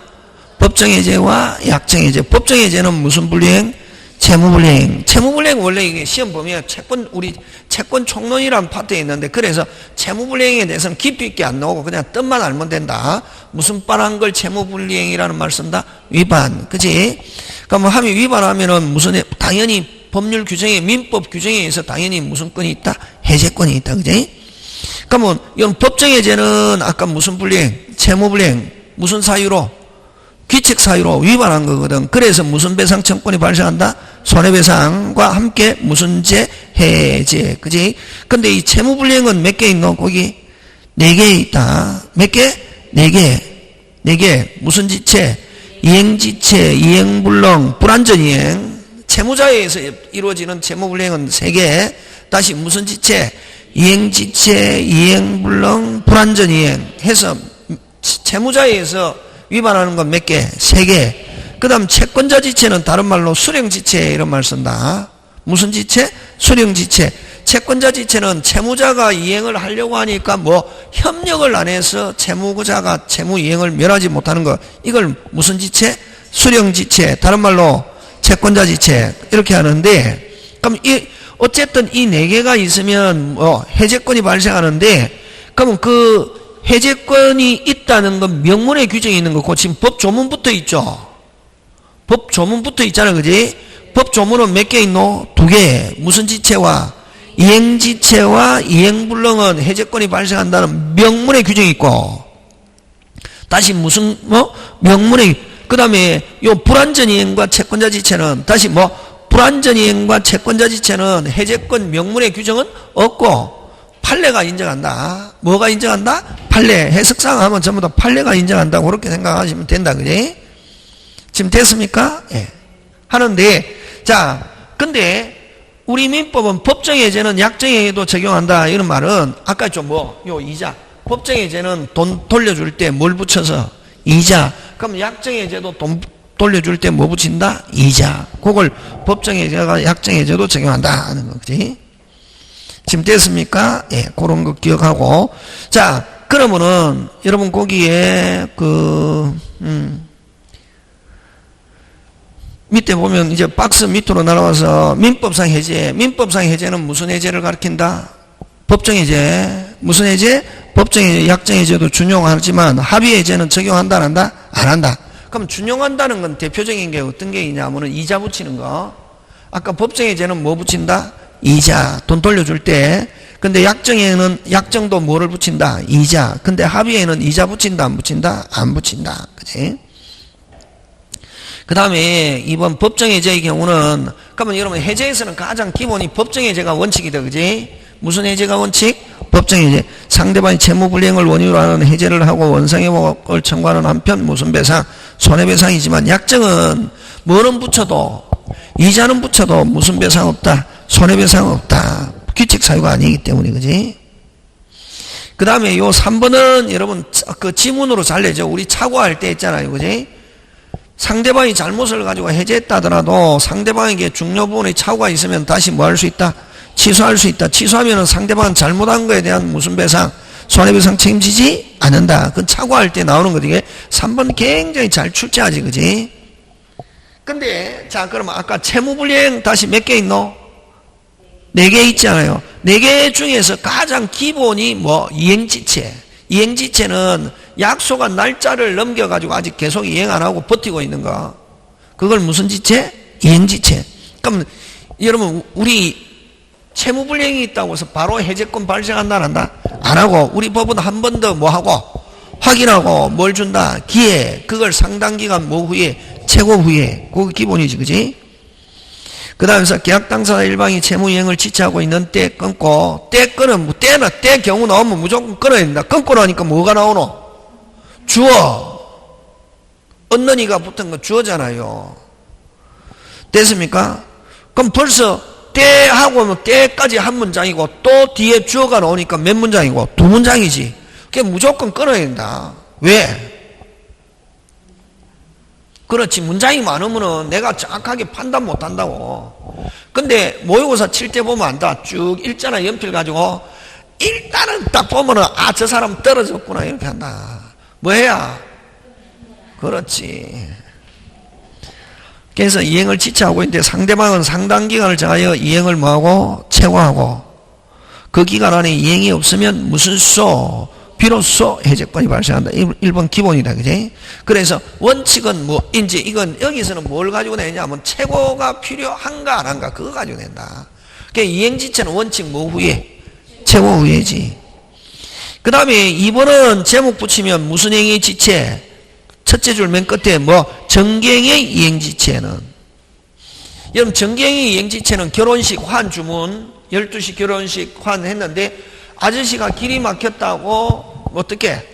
Speaker 1: 법정해제와 약정해제. 법정해제는 무슨 분류행? 채무불이행. 채무불이행 원래 이게 시험 보면 우리 채권 총론이라는 파트에 있는데, 그래서 채무불이행에 대해서는 깊이 있게 안 나오고 그냥 뜻만 알면 된다. 무슨 뻔한 걸 채무불이행이라는 말 쓴다? 위반. 그지? 그러면 함이 위반하면은 무슨, 당연히 법률 규정에, 민법 규정에 의해서 당연히 무슨 건이 있다? 해제권이 있다. 그지? 그러면 이건 법정해제는 아까 무슨 불이행? 채무불이행. 무슨 사유로? 규칙 사유로 위반한 거거든. 그래서 무슨 배상 청구권이 발생한다? 손해배상과 함께 무슨 제? 해제. 그지? 근데 이 채무불이행은 몇 개 있노? 거기 4개 있다. 몇 개? 4개. 4개. 무슨 지체? 이행지체, 이행불능, 불완전이행. 채무자에 의해서 이루어지는 채무불이행은 3개. 다시 무슨 지체? 이행지체, 이행불능, 불완전이행 해서 채무자에 의해서 위반하는 건 몇 개? 3개. 그 다음 채권자 지체는 다른 말로 수령지체 이런 말 쓴다. 무슨 지체? 수령지체. 채권자 지체는 채무자가 이행을 하려고 하니까 협력을 안 해서 채무자가 채무 이행을 면하지 못하는 거. 이걸 무슨 지체? 수령지체. 다른 말로 채권자 지체. 이렇게 하는데, 그럼 어쨌든 이 4개가 있으면 해제권이 발생하는데, 그러면 그 해제권이 있다는 건 명문의 규정이 있는 거고, 지금 법 조문부터 있죠. 법 조문부터 있잖아. 그지? 법 조문은 몇 개 있노? 2개. 무슨 지체와? 이행지체와 이행불능은 해제권이 발생한다는 명문의 규정이 있고, 다시 무슨 명문의, 그 다음에 요 불완전이행과 채권자 지체는 다시 불완전이행과 채권자 지체는 해제권 명문의 규정은 없고 판례가 인정한다. 뭐가 인정한다? 판례. 해석상 하면 전부 다 판례가 인정한다고 그렇게 생각하시면 된다. 그지? 지금 됐습니까? 예. 하는데, 자, 근데 우리 민법은 법정해제는 약정해제도 적용한다. 이런 말은 아까 좀 요 이자. 법정해제는 돈 돌려줄 때 뭘 붙여서? 이자. 그럼 약정해제도 돈 돌려줄 때 뭐 붙인다? 이자. 그걸 법정해제가 약정해제도 적용한다 하는 거지. 지금 됐습니까? 예, 그런 거 기억하고. 자, 그러면은 여러분 거기에 밑에 보면 이제 박스 밑으로 날아와서 민법상 해제. 민법상 해제는 무슨 해제를 가리킨다? 법정 해제. 무슨 해제? 법정 해제, 약정 해제도 준용하지만 합의 해제는 적용한다 안 한다? 안 한다. 그럼 준용한다는 건 대표적인 게 어떤 게 있냐면은 이자 붙이는 거. 아까 법정 해제는 뭐 붙인다? 이자. 돈 돌려줄 때. 근데 약정에는 약정도 뭐를 붙인다? 이자. 근데 합의에는 이자 붙인다 안 붙인다? 안 붙인다. 그지? 그 다음에 이번 법정해제의 경우는, 그러면 여러분 해제에서는 가장 기본이 법정해제가 원칙이다. 그지? 무슨 해제가 원칙? 법정해제. 상대방이 채무불이행을 원인으로 하는 해제를 하고 원상회복을 청구하는 한편 무슨 배상? 손해배상이지만 약정은 뭐는 붙여도, 이자는 붙여도 무슨 배상 없다? 손해배상 없다. 규칙 사유가 아니기 때문에. 그지? 그 다음에 요 3번은 여러분 그 지문으로 잘 내죠. 우리 차고할 때 있잖아요. 그지? 상대방이 잘못을 가지고 해제했다 하더라도 상대방에게 중요 부분의 착오가 있으면 다시 뭐 할 수 있다? 취소할 수 있다. 취소하면은 상대방은 잘못한 거에 대한 무슨 배상? 손해배상 책임지지 않는다. 그건 착오할 때 나오는 거지. 3번 굉장히 잘 출제하지. 그지? 근데, 자, 그러면 아까 채무불이행 다시 몇 개 있노? 4개 있잖아요. 4개 중에서 가장 기본이 이행지체. 이행지체는 약속한 날짜를 넘겨가지고 아직 계속 이행 안 하고 버티고 있는 거. 그걸 무슨 지체? 이행지체. 그럼 여러분 우리 채무불이행이 있다고 해서 바로 해제권 발생한다 안 한다? 안 하고 우리 법은 한 번 더 뭐 하고 확인하고 뭘 준다? 기회. 그걸 상당기간 후에 최고 후에. 그거 기본이지. 그지? 그 다음에서 계약 당사자 일방이 채무이행을 지체하고 있는 때 끊고, 때 끊으면 때 경우 나오면 무조건 끊어야 된다. 끊고 나니까 뭐가 나오노? 주어. 얻는이가 붙은 거 주어잖아요. 됐습니까? 그럼 벌써 때하고 때까지 한 문장이고 또 뒤에 주어가 나오니까 몇 문장이고? 2문장이지. 그게 무조건 끊어야 된다. 왜? 그렇지. 문장이 많으면은 내가 정확하게 판단 못 한다고. 근데 모의고사 칠 때 보면 안다. 쭉 읽잖아. 연필 가지고. 일단은 딱 보면은 저 사람 떨어졌구나. 이렇게 한다. 뭐 해야? 그렇지. 그래서 이행을 지체하고 있는데 상대방은 상당 기간을 정하여 이행을 뭐하고 최고하고 그 기간 안에 이행이 없으면 무슨 소 비로소 해제권이 발생한다. 1번 기본이다. 그지? 그래서 원칙은 뭐인지 이건 여기서는 뭘 가지고 내냐면 최고가 필요한가 안 한가 그거 가지고 낸다. 그러니까 이행지체는 원칙 뭐 후에? 최고 후에지. 그 다음에 2번은 제목 붙이면 무슨 행위 지체? 첫째 줄 맨 끝에 뭐 정경의 이행지체는 여러분 정경의 이행지체는 결혼식 환 주문 12시 결혼식 환 했는데 아저씨가 길이 막혔다고 어떻게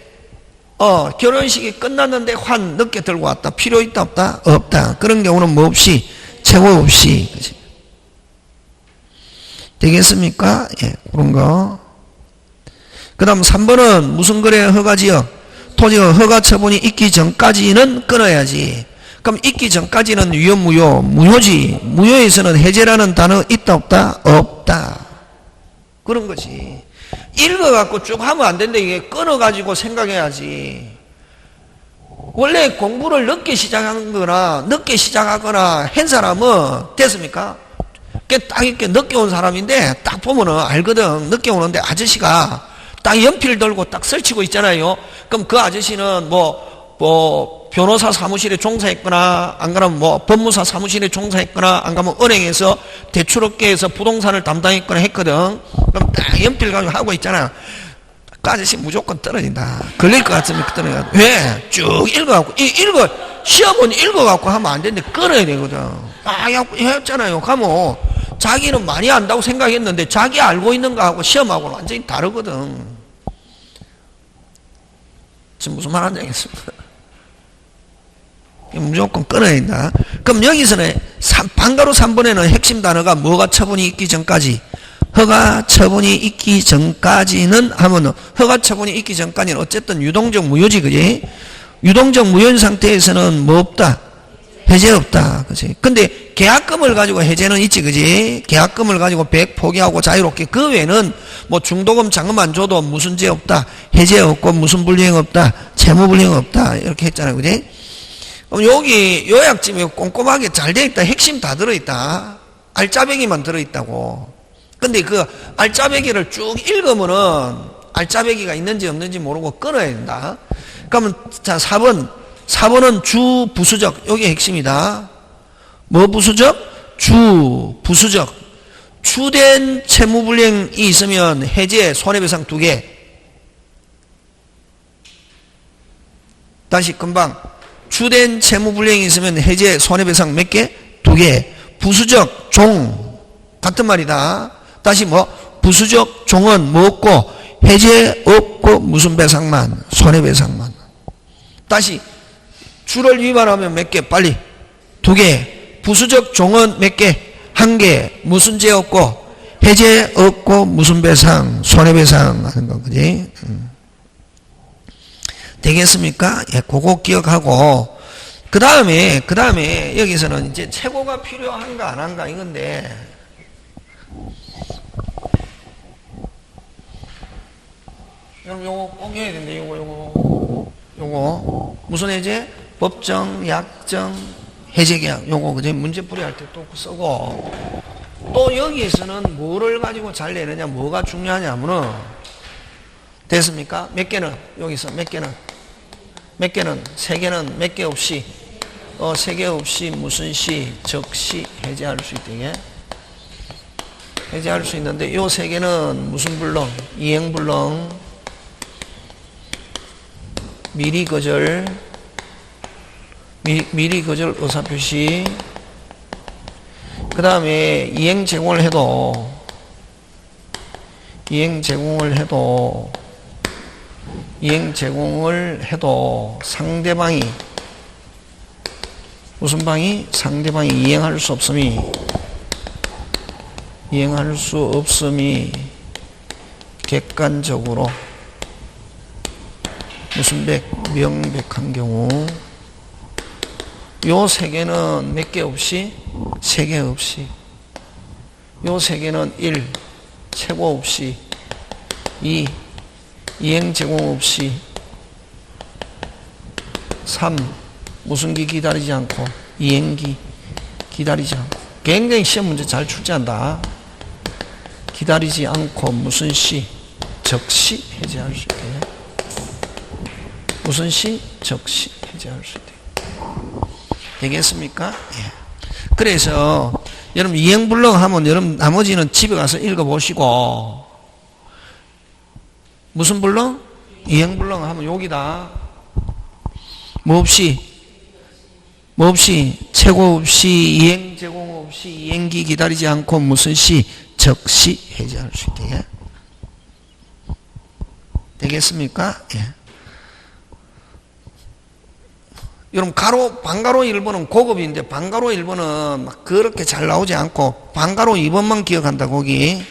Speaker 1: 결혼식이 끝났는데 환 늦게 들고 왔다. 필요 있다 없다? 없다. 그런 경우는 뭐 없이 최고 없이 그치? 되겠습니까? 예, 그런 거. 그 다음 3번은 무슨 거래 허가지역 토지가 허가 처분이 있기 전까지는 끊어야지. 그럼 있기 전까지는 유효 무효 무효지. 무효에서는 해제라는 단어 있다 없다? 없다. 그런 거지. 읽어갖고 쭉 하면 안 된다. 이게 끊어가지고 생각해야지. 원래 공부를 늦게 시작하는 거나 늦게 시작하거나 한 사람은 됐습니까? 딱 이렇게 늦게 온 사람인데 딱 보면은 알거든. 늦게 오는데 아저씨가 딱 연필 들고 딱 설치고 있잖아요. 그럼 그 아저씨는 뭐 변호사 사무실에 종사했거나 안 그러면 뭐 법무사 사무실에 종사했거나 안 가면 은행에서 대출업계에서 부동산을 담당했거나 했거든. 그럼 딱 연필 가지고 하고 있잖아. 그 아저씨 무조건 떨어진다. 걸릴 것 같으면 떨어져. 왜? 쭉 읽어갖고 시험은 읽어갖고 하면 안 되는데 끊어야 되거든. 했잖아요. 가면 자기는 많이 안다고 생각했는데 자기 알고 있는 거하고 시험하고는 완전히 다르거든. 지금 무슨 말 하는지 알겠습니다. 무조건 끊어야 된다. 그럼 여기서는 방가로 3번에는 핵심 단어가 뭐가 처분이 있기 전까지 허가 처분이 있기 전까지는 하면 허가 처분이 있기 전까지는 어쨌든 유동적 무효지 그지? 유동적 무효인 상태에서는 뭐 없다? 해제 없다. 그지? 근데 계약금을 가지고 해제는 있지 그지? 계약금을 가지고 100 포기하고 자유롭게 그 외에는 뭐 중도금 잔금 안 줘도 무슨 죄 없다. 해제 없고 무슨 불이행 없다. 채무 불이행 없다. 이렇게 했잖아요. 그지? 그럼 여기 요약집에 꼼꼼하게 잘 돼 있다. 핵심 다 들어있다. 알짜배기만 들어있다고. 근데 그 알짜배기를 쭉 읽으면은 알짜배기가 있는지 없는지 모르고 끊어야 된다. 그러면 자 4번은 주 부수적. 여기 핵심이다. 뭐 부수적? 주 부수적. 주된 채무불이행이 있으면 해제 손해배상 2개. 다시 금방 주된 채무불이행이 있으면 해제 손해배상 몇 개? 2개. 부수적 종 같은 말이다. 다시 뭐 부수적 종은 뭐 없고 해제 없고 무슨 배상만 손해배상만. 다시 주를 위반하면 몇 개? 빨리 2개. 부수적 종은 몇 개? 1개. 무슨 죄 없고 해제 없고 무슨 배상 손해배상 하는 거 그지? 되겠습니까? 예, 그거 기억하고 그 다음에 여기서는 이제 최고가 필요한가 안 한가 이건데 여러분 요거 꼭 해야 된대. 요거 무슨 해제? 법정, 약정, 해제계약 요거 그제 문제풀이 할 때 또 쓰고 또 여기에서는 뭐를 가지고 잘 내느냐 뭐가 중요하냐면은 됐습니까? 몇 개는 여기서 몇 개는 3개는 몇 개 없이 3개 없이 무슨 시 적시 해제할 수 있대. 해제할 수 있는데 요 3개는 무슨 불능? 이행불능, 미리 거절, 미리 거절 의사표시. 그 다음에 이행 제공을 해도 상대방이 무슨 방이? 상대방이 이행할 수 없음이 객관적으로 무슨 명백한 경우 요 3개는 몇 개 없이? 3개 없이. 요 3개는 1. 최고 없이. 2. 이행 제공 없이. 3. 무슨 기 기다리지 않고 이행기. 기다리지 않고. 굉장히 시험 문제 잘 출제한다. 기다리지 않고 무슨 시? 즉시 해제할 수 있대. 무슨 시? 즉시 해제할 수 있대. 되겠습니까? 예. 그래서 여러분 이행불능 하면 여러분 나머지는 집에 가서 읽어보시고, 무슨 불능? 이행불능 하면 여기다. 뭐 없이? 뭐 없이? 최고 없이, 이행 제공 없이, 이행기 기다리지 않고 무슨 시? 즉시 해제할 수 있대. 되겠습니까? 예. 여러분 반가로 1번은 고급인데 반가로 1번은 막 그렇게 잘 나오지 않고 반가로 2번만 기억한다. 거기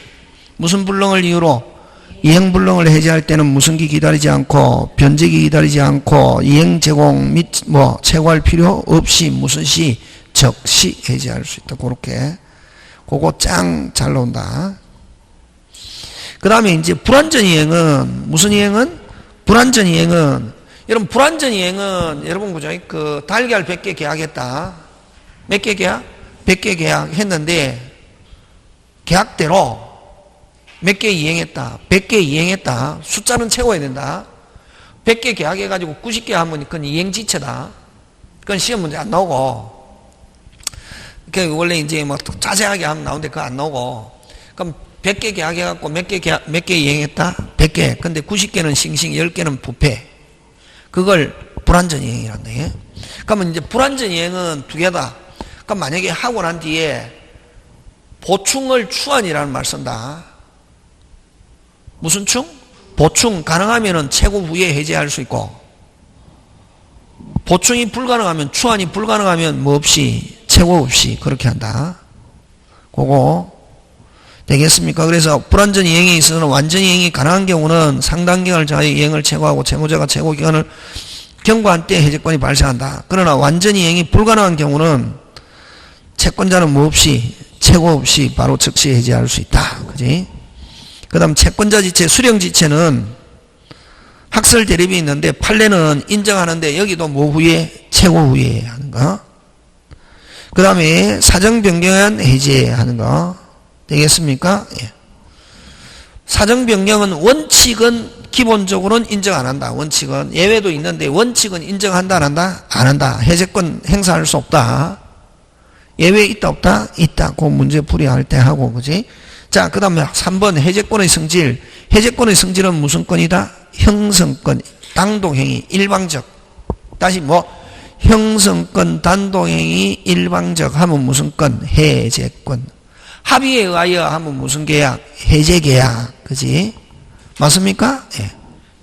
Speaker 1: 무슨 불능을 이유로? 이행불능을 해제할 때는 무슨 기 기다리지 않고, 변제기 기다리지 않고, 이행 제공 및 뭐 최고할 필요 없이 무슨 시? 즉시 해제할 수 있다. 그렇게 그거 짱 잘 나온다. 그 다음에 이제 불완전 이행은 무슨 이행은? 불완전 이행은 여러분 불완전 이행은 여러분 그죠? 그 달걀 100개 계약했다. 몇 개 계약? 100개 계약했는데 계약대로 몇 개 이행했다. 100개 이행했다. 숫자는 채워야 된다. 100개 계약해가지고 90개 하면 그건 이행지체다. 그건 시험 문제 안 나오고. 그 원래 이제 뭐 자세하게 하면 나오는데 그거 안 나오고. 그럼 100개 계약해갖고 몇 개 이행했다? 100개. 근데 90개는 싱싱, 10개는 부패. 그걸 불완전 이행이란다. 예? 그러면 이제 불완전 이행은 두 개다. 그럼 만약에 하고 난 뒤에 보충을 추한이라는 말 쓴다. 무슨 충? 보충 가능하면은 최고 후에 해제할 수 있고, 보충이 불가능하면, 추한이 불가능하면 뭐 없이, 최고 없이 그렇게 한다. 그거 되겠습니까? 그래서 불완전 이행에 있어서는 완전 이행이 가능한 경우는 상당 기간을 자의 이행을 최고하고 채무자가 최고 기간을 경과한 때 해제권이 발생한다. 그러나 완전 이행이 불가능한 경우는 채권자는 뭐 없이, 최고 없이 바로 즉시 해제할 수 있다. 그지? 그 다음 채권자 지체, 수령 지체는 학설 대립이 있는데 판례는 인정하는데 여기도 뭐 후에? 최고 후에 하는 거. 그 다음에 사정 변경한 해제하는 거. 되겠습니까? 예. 사정 변경은 원칙은 기본적으로는 인정 안 한다. 원칙은. 예외도 있는데 원칙은 인정한다 안 한다? 안 한다. 해제권 행사할 수 없다. 예외 있다 없다? 있다. 그 문제 풀이할 때 하고, 그지? 자, 그 다음에 3번 해제권의 성질. 해제권의 성질은 무슨 권이다? 형성권, 단독행위, 일방적. 다시 뭐? 형성권, 단독행위, 일방적 하면 무슨 권? 해제권. 합의에 의하여 하면 무슨 계약? 해제계약. 그지? 맞습니까? 예.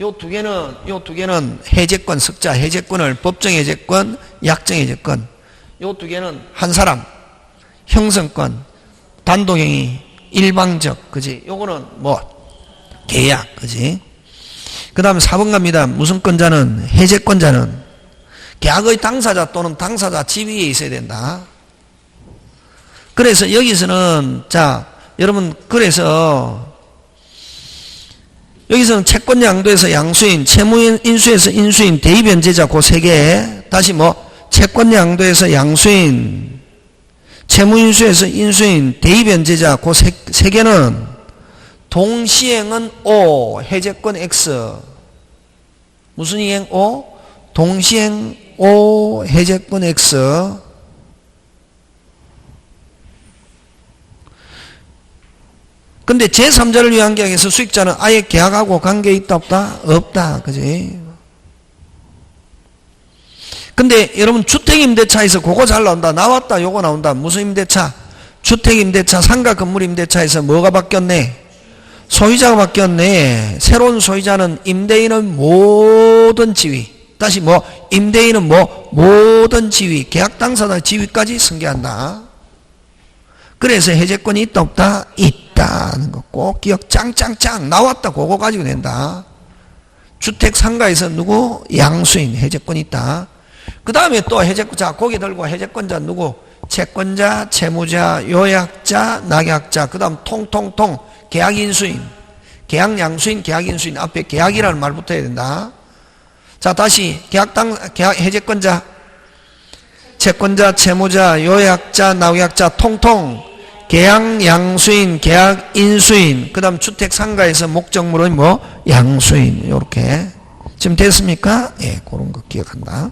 Speaker 1: 요 두 개는 해제권, 석자, 해제권을 법정 해제권, 약정 해제권. 요 두 개는 한 사람, 형성권, 단독행위, 일방적, 그지? 요거는 뭐, 계약, 그지? 그 다음에 4번 갑니다. 무슨 권자는? 해제권자는 계약의 당사자 또는 당사자 지위에 있어야 된다. 그래서 여기서는, 자, 여러분, 그래서, 여기서는 채권 양도에서 양수인, 채무 인수에서 인수인, 대의변제자 그 세 개. 다시 뭐, 채권 양도에서 양수인, 채무 인수에서 인수인, 대의변제자 그 세 개는 동시행은 O, 해제권 X. 무슨 이행 O? 동시행 O, 해제권 X. 근데 제3자를 위한 계약에서 수익자는 아예 계약하고 관계 있다 없다? 없다. 그지? 근데 여러분 주택임대차에서 그거 잘 나온다. 나왔다. 요거 나온다. 무슨 임대차? 주택임대차, 상가 건물임대차에서 뭐가 바뀌었네? 소유자가 바뀌었네. 새로운 소유자는 임대인은 모든 지위. 다시 뭐? 임대인은 뭐? 모든 지위. 계약 당사자 지위까지 승계한다. 그래서 해제권이 있다 없다? 있다는 거 꼭 기억 짱짱짱 나왔다. 그거 가지고 낸다. 주택 상가에서 누구? 양수인 해제권이 있다. 그 다음에 또 해제권, 자 고기 들고 해제권자 누구? 채권자, 채무자, 요약자, 낙약자. 그 다음 통통통 계약인수인, 계약양수인, 계약인수인 앞에 계약이라는 말 붙어야 된다. 자 다시 계약 해제권자 채권자, 채무자, 요약자, 나약자 통통 계약 양수인, 계약 인수인, 그 다음 주택 상가에서 목적물은 뭐 양수인. 요렇게 지금 됐습니까? 예, 그런 거 기억한다.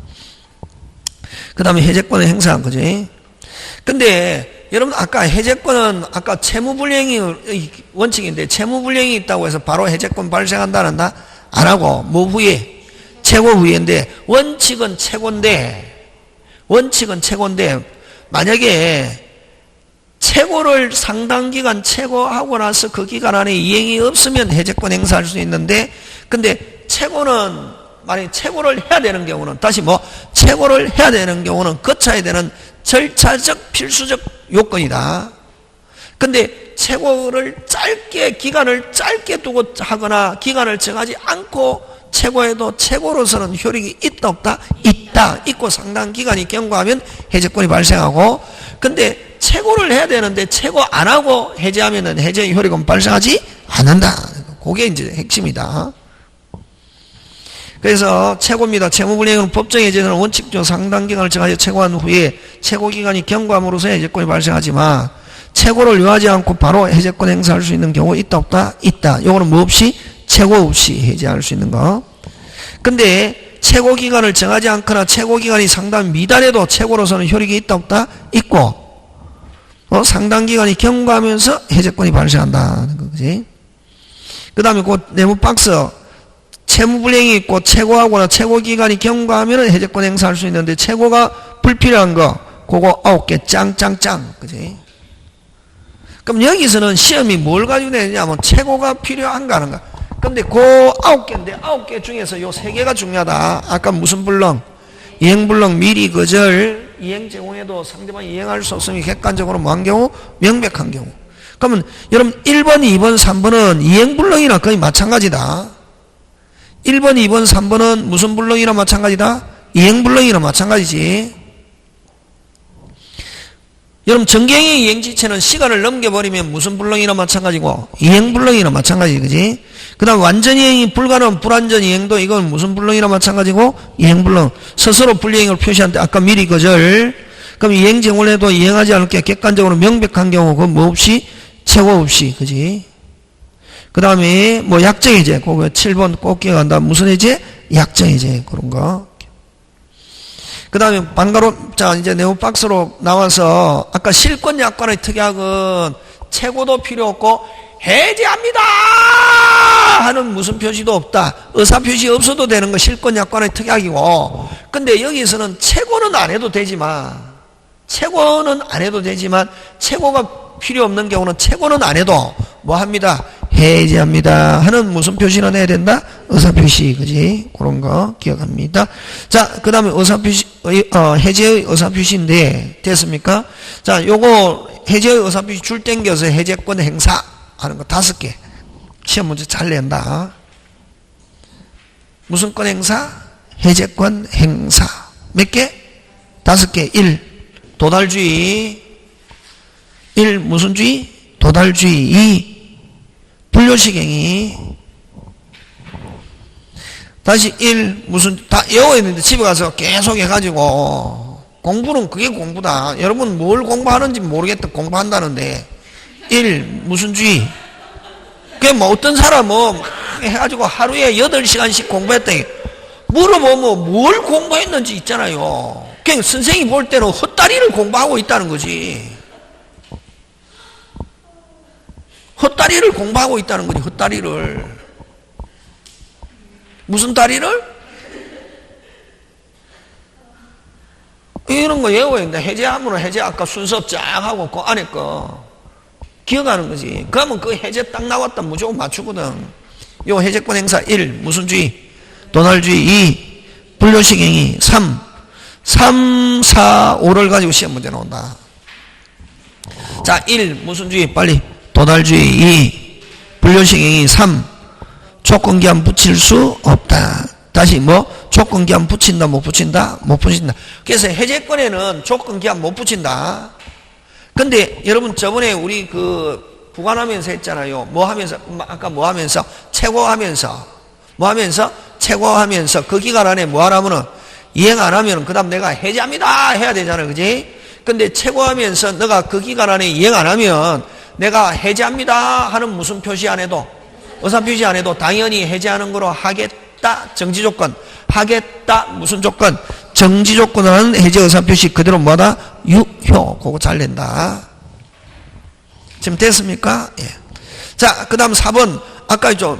Speaker 1: 그 다음에 해제권의 행사, 그지? 근데 여러분 아까 해제권은 아까 채무불이행이 원칙인데 채무불이행이 있다고 해서 바로 해제권 발생한다 안 한다? 안 하고 뭐 후에? 최고 후에인데 원칙은 최고인데 만약에 최고를 상당 기간 최고하고 나서 그 기간 안에 이행이 없으면 해제권 행사할 수 있는데 근데 최고는 만약에 최고를 해야 되는 경우는 다시 뭐 최고를 해야 되는 경우는 거쳐야 되는 절차적 필수적 요건이다. 근데 최고를 기간을 짧게 두고 하거나 기간을 정하지 않고 최고해도 최고로서는 효력이 있다 없다? 있고 상당 기간이 경과하면 해제권이 발생하고 근데 최고를 해야 되는데 최고 안 하고 해제하면은 해제 효력은 발생하지 않는다. 그게 이제 핵심이다. 그래서 최고입니다. 채무불이행은 법정 해제는 원칙적으로 상당 기간을 정하여 최고한 후에 최고 기간이 경과함으로써 해제권이 발생하지만 최고를 요하지 않고 바로 해제권 행사할 수 있는 경우 있다 없다? 있다. 요거는 뭐 없이? 최고 없이 해제할 수 있는 거. 근데 최고 기간을 정하지 않거나 최고 기간이 상당 미달해도 최고로서는 효력이 있다 없다? 있고 상당 기간이 경과하면서 해제권이 발생한다는 거지. 그 다음에 그 네모 박스 채무불이행이 있고 최고하거나 최고 기간이 경과하면 해제권 행사할 수 있는데 최고가 불필요한 거 그거 9개 짱짱짱 그지? 그럼 여기서는 시험이 뭘 가지고 내냐면 최고가 필요한가 하는가. 근데 그 9개인데 9개 중에서 요 3개가 중요하다. 아까 무슨 불능? 이행불능 미리 거절 이행 제공해도 상대방이 이행할 수 없으면 객관적으로 뭐한 경우? 명백한 경우. 그러면 여러분 1번, 2번, 3번은 이행불능이나 거의 마찬가지다. 1번, 2번, 3번은 무슨 불능이나 마찬가지다? 이행불능이나 마찬가지지. 여러분 정경의 이행지체는 시간을 넘겨버리면 무슨 불능이나 마찬가지고 이행불능이나 마찬가지 그지? 그 다음 완전이행이 불가능 불완전 이행도 이건 무슨 불능이나 마찬가지고 이행불능. 스스로 불이행을 표시한데 아까 미리 거절. 그럼 이행제공을 해도 이행하지 않을 게 객관적으로 명백한 경우 그건 뭐 없이? 최고 없이 그지? 그 다음에 뭐 약정해제 그거 7번 꼭 기억한다. 무슨 해제? 약정해제 그런 거. 그 다음에 반가로 자 이제 네모박스로 나와서 아까 실권 약관의 특약은 최고도 필요 없고 해제합니다 하는 무슨 표시도 없다. 의사표시 없어도 되는 거 실권 약관의 특약이고 근데 여기서는 최고는 안 해도 되지만 최고가 필요 없는 경우는 최고는 안 해도 뭐 합니다? 해제합니다 하는 무슨 표시는 해야 된다? 의사표시 그지? 그런 거 기억합니다. 자 그 다음에 의사표시 해제의 의사표시인데 됐습니까? 자 요거 해제의 의사표시 줄 땡겨서 해제권 행사 하는 거 5개 시험 문제 잘 낸다. 무슨 권 행사? 해제권 행사 몇 개? 5개. 1. 도달주의 1. 무슨 주의? 도달주의 2. 불효식행위 다시 1. 무슨 다 외워있는데 집에 가서 계속 해가지고 공부는 그게 공부다. 여러분 뭘 공부하는지 모르겠다. 공부한다는데 1. 무슨 주의? 그게 뭐 어떤 사람 뭐 해가지고 하루에 8시간씩 공부했다. 물어보면 뭘 공부했는지 있잖아요. 그냥 선생님이 볼 때는 헛다리를 공부하고 있다는 거지. 헛다리를 공부하고 있다는 거지. 헛다리를. 무슨 다리를? 이런 거 외워야 된다. 해제하면 해제 아까 순서 쫙 하고 그 안에 거 기억하는 거지. 그러면 그 해제 딱 나왔다 무조건 맞추거든. 요 해제권 행사 1. 무슨 주의? 도달주의 2. 불효식행위 3. 3, 4, 5를 가지고 시험 문제 나온다. 자 1. 무슨 주의? 빨리. 도달주의 2. 불효식행위 3. 조건기한 붙일 수 없다. 다시 뭐? 조건기한 붙인다 못 붙인다? 못 붙인다. 그래서 해제권에는 조건기한 못 붙인다. 근데 여러분 저번에 우리 그 부관하면서 했잖아요. 뭐 하면서? 아까 뭐 하면서? 최고하면서. 뭐 하면서? 최고하면서 그 기간 안에 뭐 하라면은
Speaker 2: 이행 안 하면 그 다음 내가 해제합니다 해야 되잖아, 그지? 근데 최고하면서 너가 그 기간 안에 이행 안 하면 내가 해제합니다 하는 무슨 표시 안 해도, 의사표시 안 해도 당연히 해제하는 거로 하겠다, 정지조건. 하겠다, 무슨 조건? 정지조건은 해제 의사표시 그대로 뭐다? 유효. 그거 잘 낸다. 지금 됐습니까? 예. 자, 그 다음 4번. 아까 좀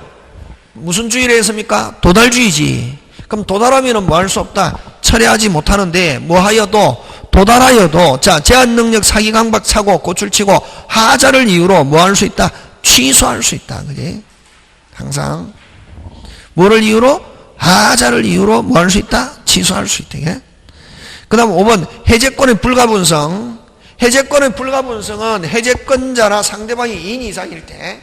Speaker 2: 무슨 주의를 했습니까? 도달주의지. 그럼 도달하면은 뭐 할 수 없다? 철회하지 못하는데, 뭐 하여도, 도달하여도, 자, 제한 능력 사기 강박 사고 고출치고 하자를 이유로 뭐 할 수 있다? 취소할 수 있다. 그지? 항상. 뭐를 이유로? 하자를 이유로 뭐 할 수 있다? 취소할 수 있다. 그 다음 5번. 해제권의 불가분성. 해제권의 불가분성은 해제권자나 상대방이 2인 이상일 때,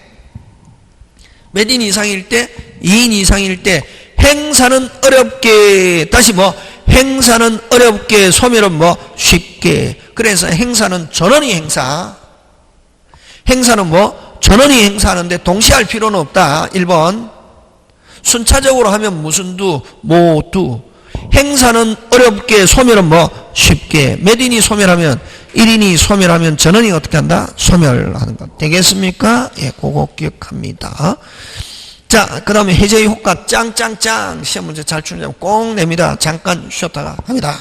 Speaker 2: 몇 인 이상일 때? 2인 이상일 때, 행사는 어렵게, 다시 뭐, 행사는 어렵게, 소멸은 뭐, 쉽게. 그래서 행사는 전원이 행사. 행사는 뭐, 전원이 행사하는데 동시에 할 필요는 없다. 1번. 순차적으로 하면 무슨 두, 모두. 행사는 어렵게, 소멸은 뭐, 쉽게. 몇 인이 소멸하면, 1인이 소멸하면 전원이 어떻게 한다? 소멸하는 것. 되겠습니까? 예, 그거 기억합니다. 자, 그 다음에 해제의 효과 짱짱짱. 시험 문제 잘 추는 꼭 냅니다. 잠깐 쉬었다가 합니다.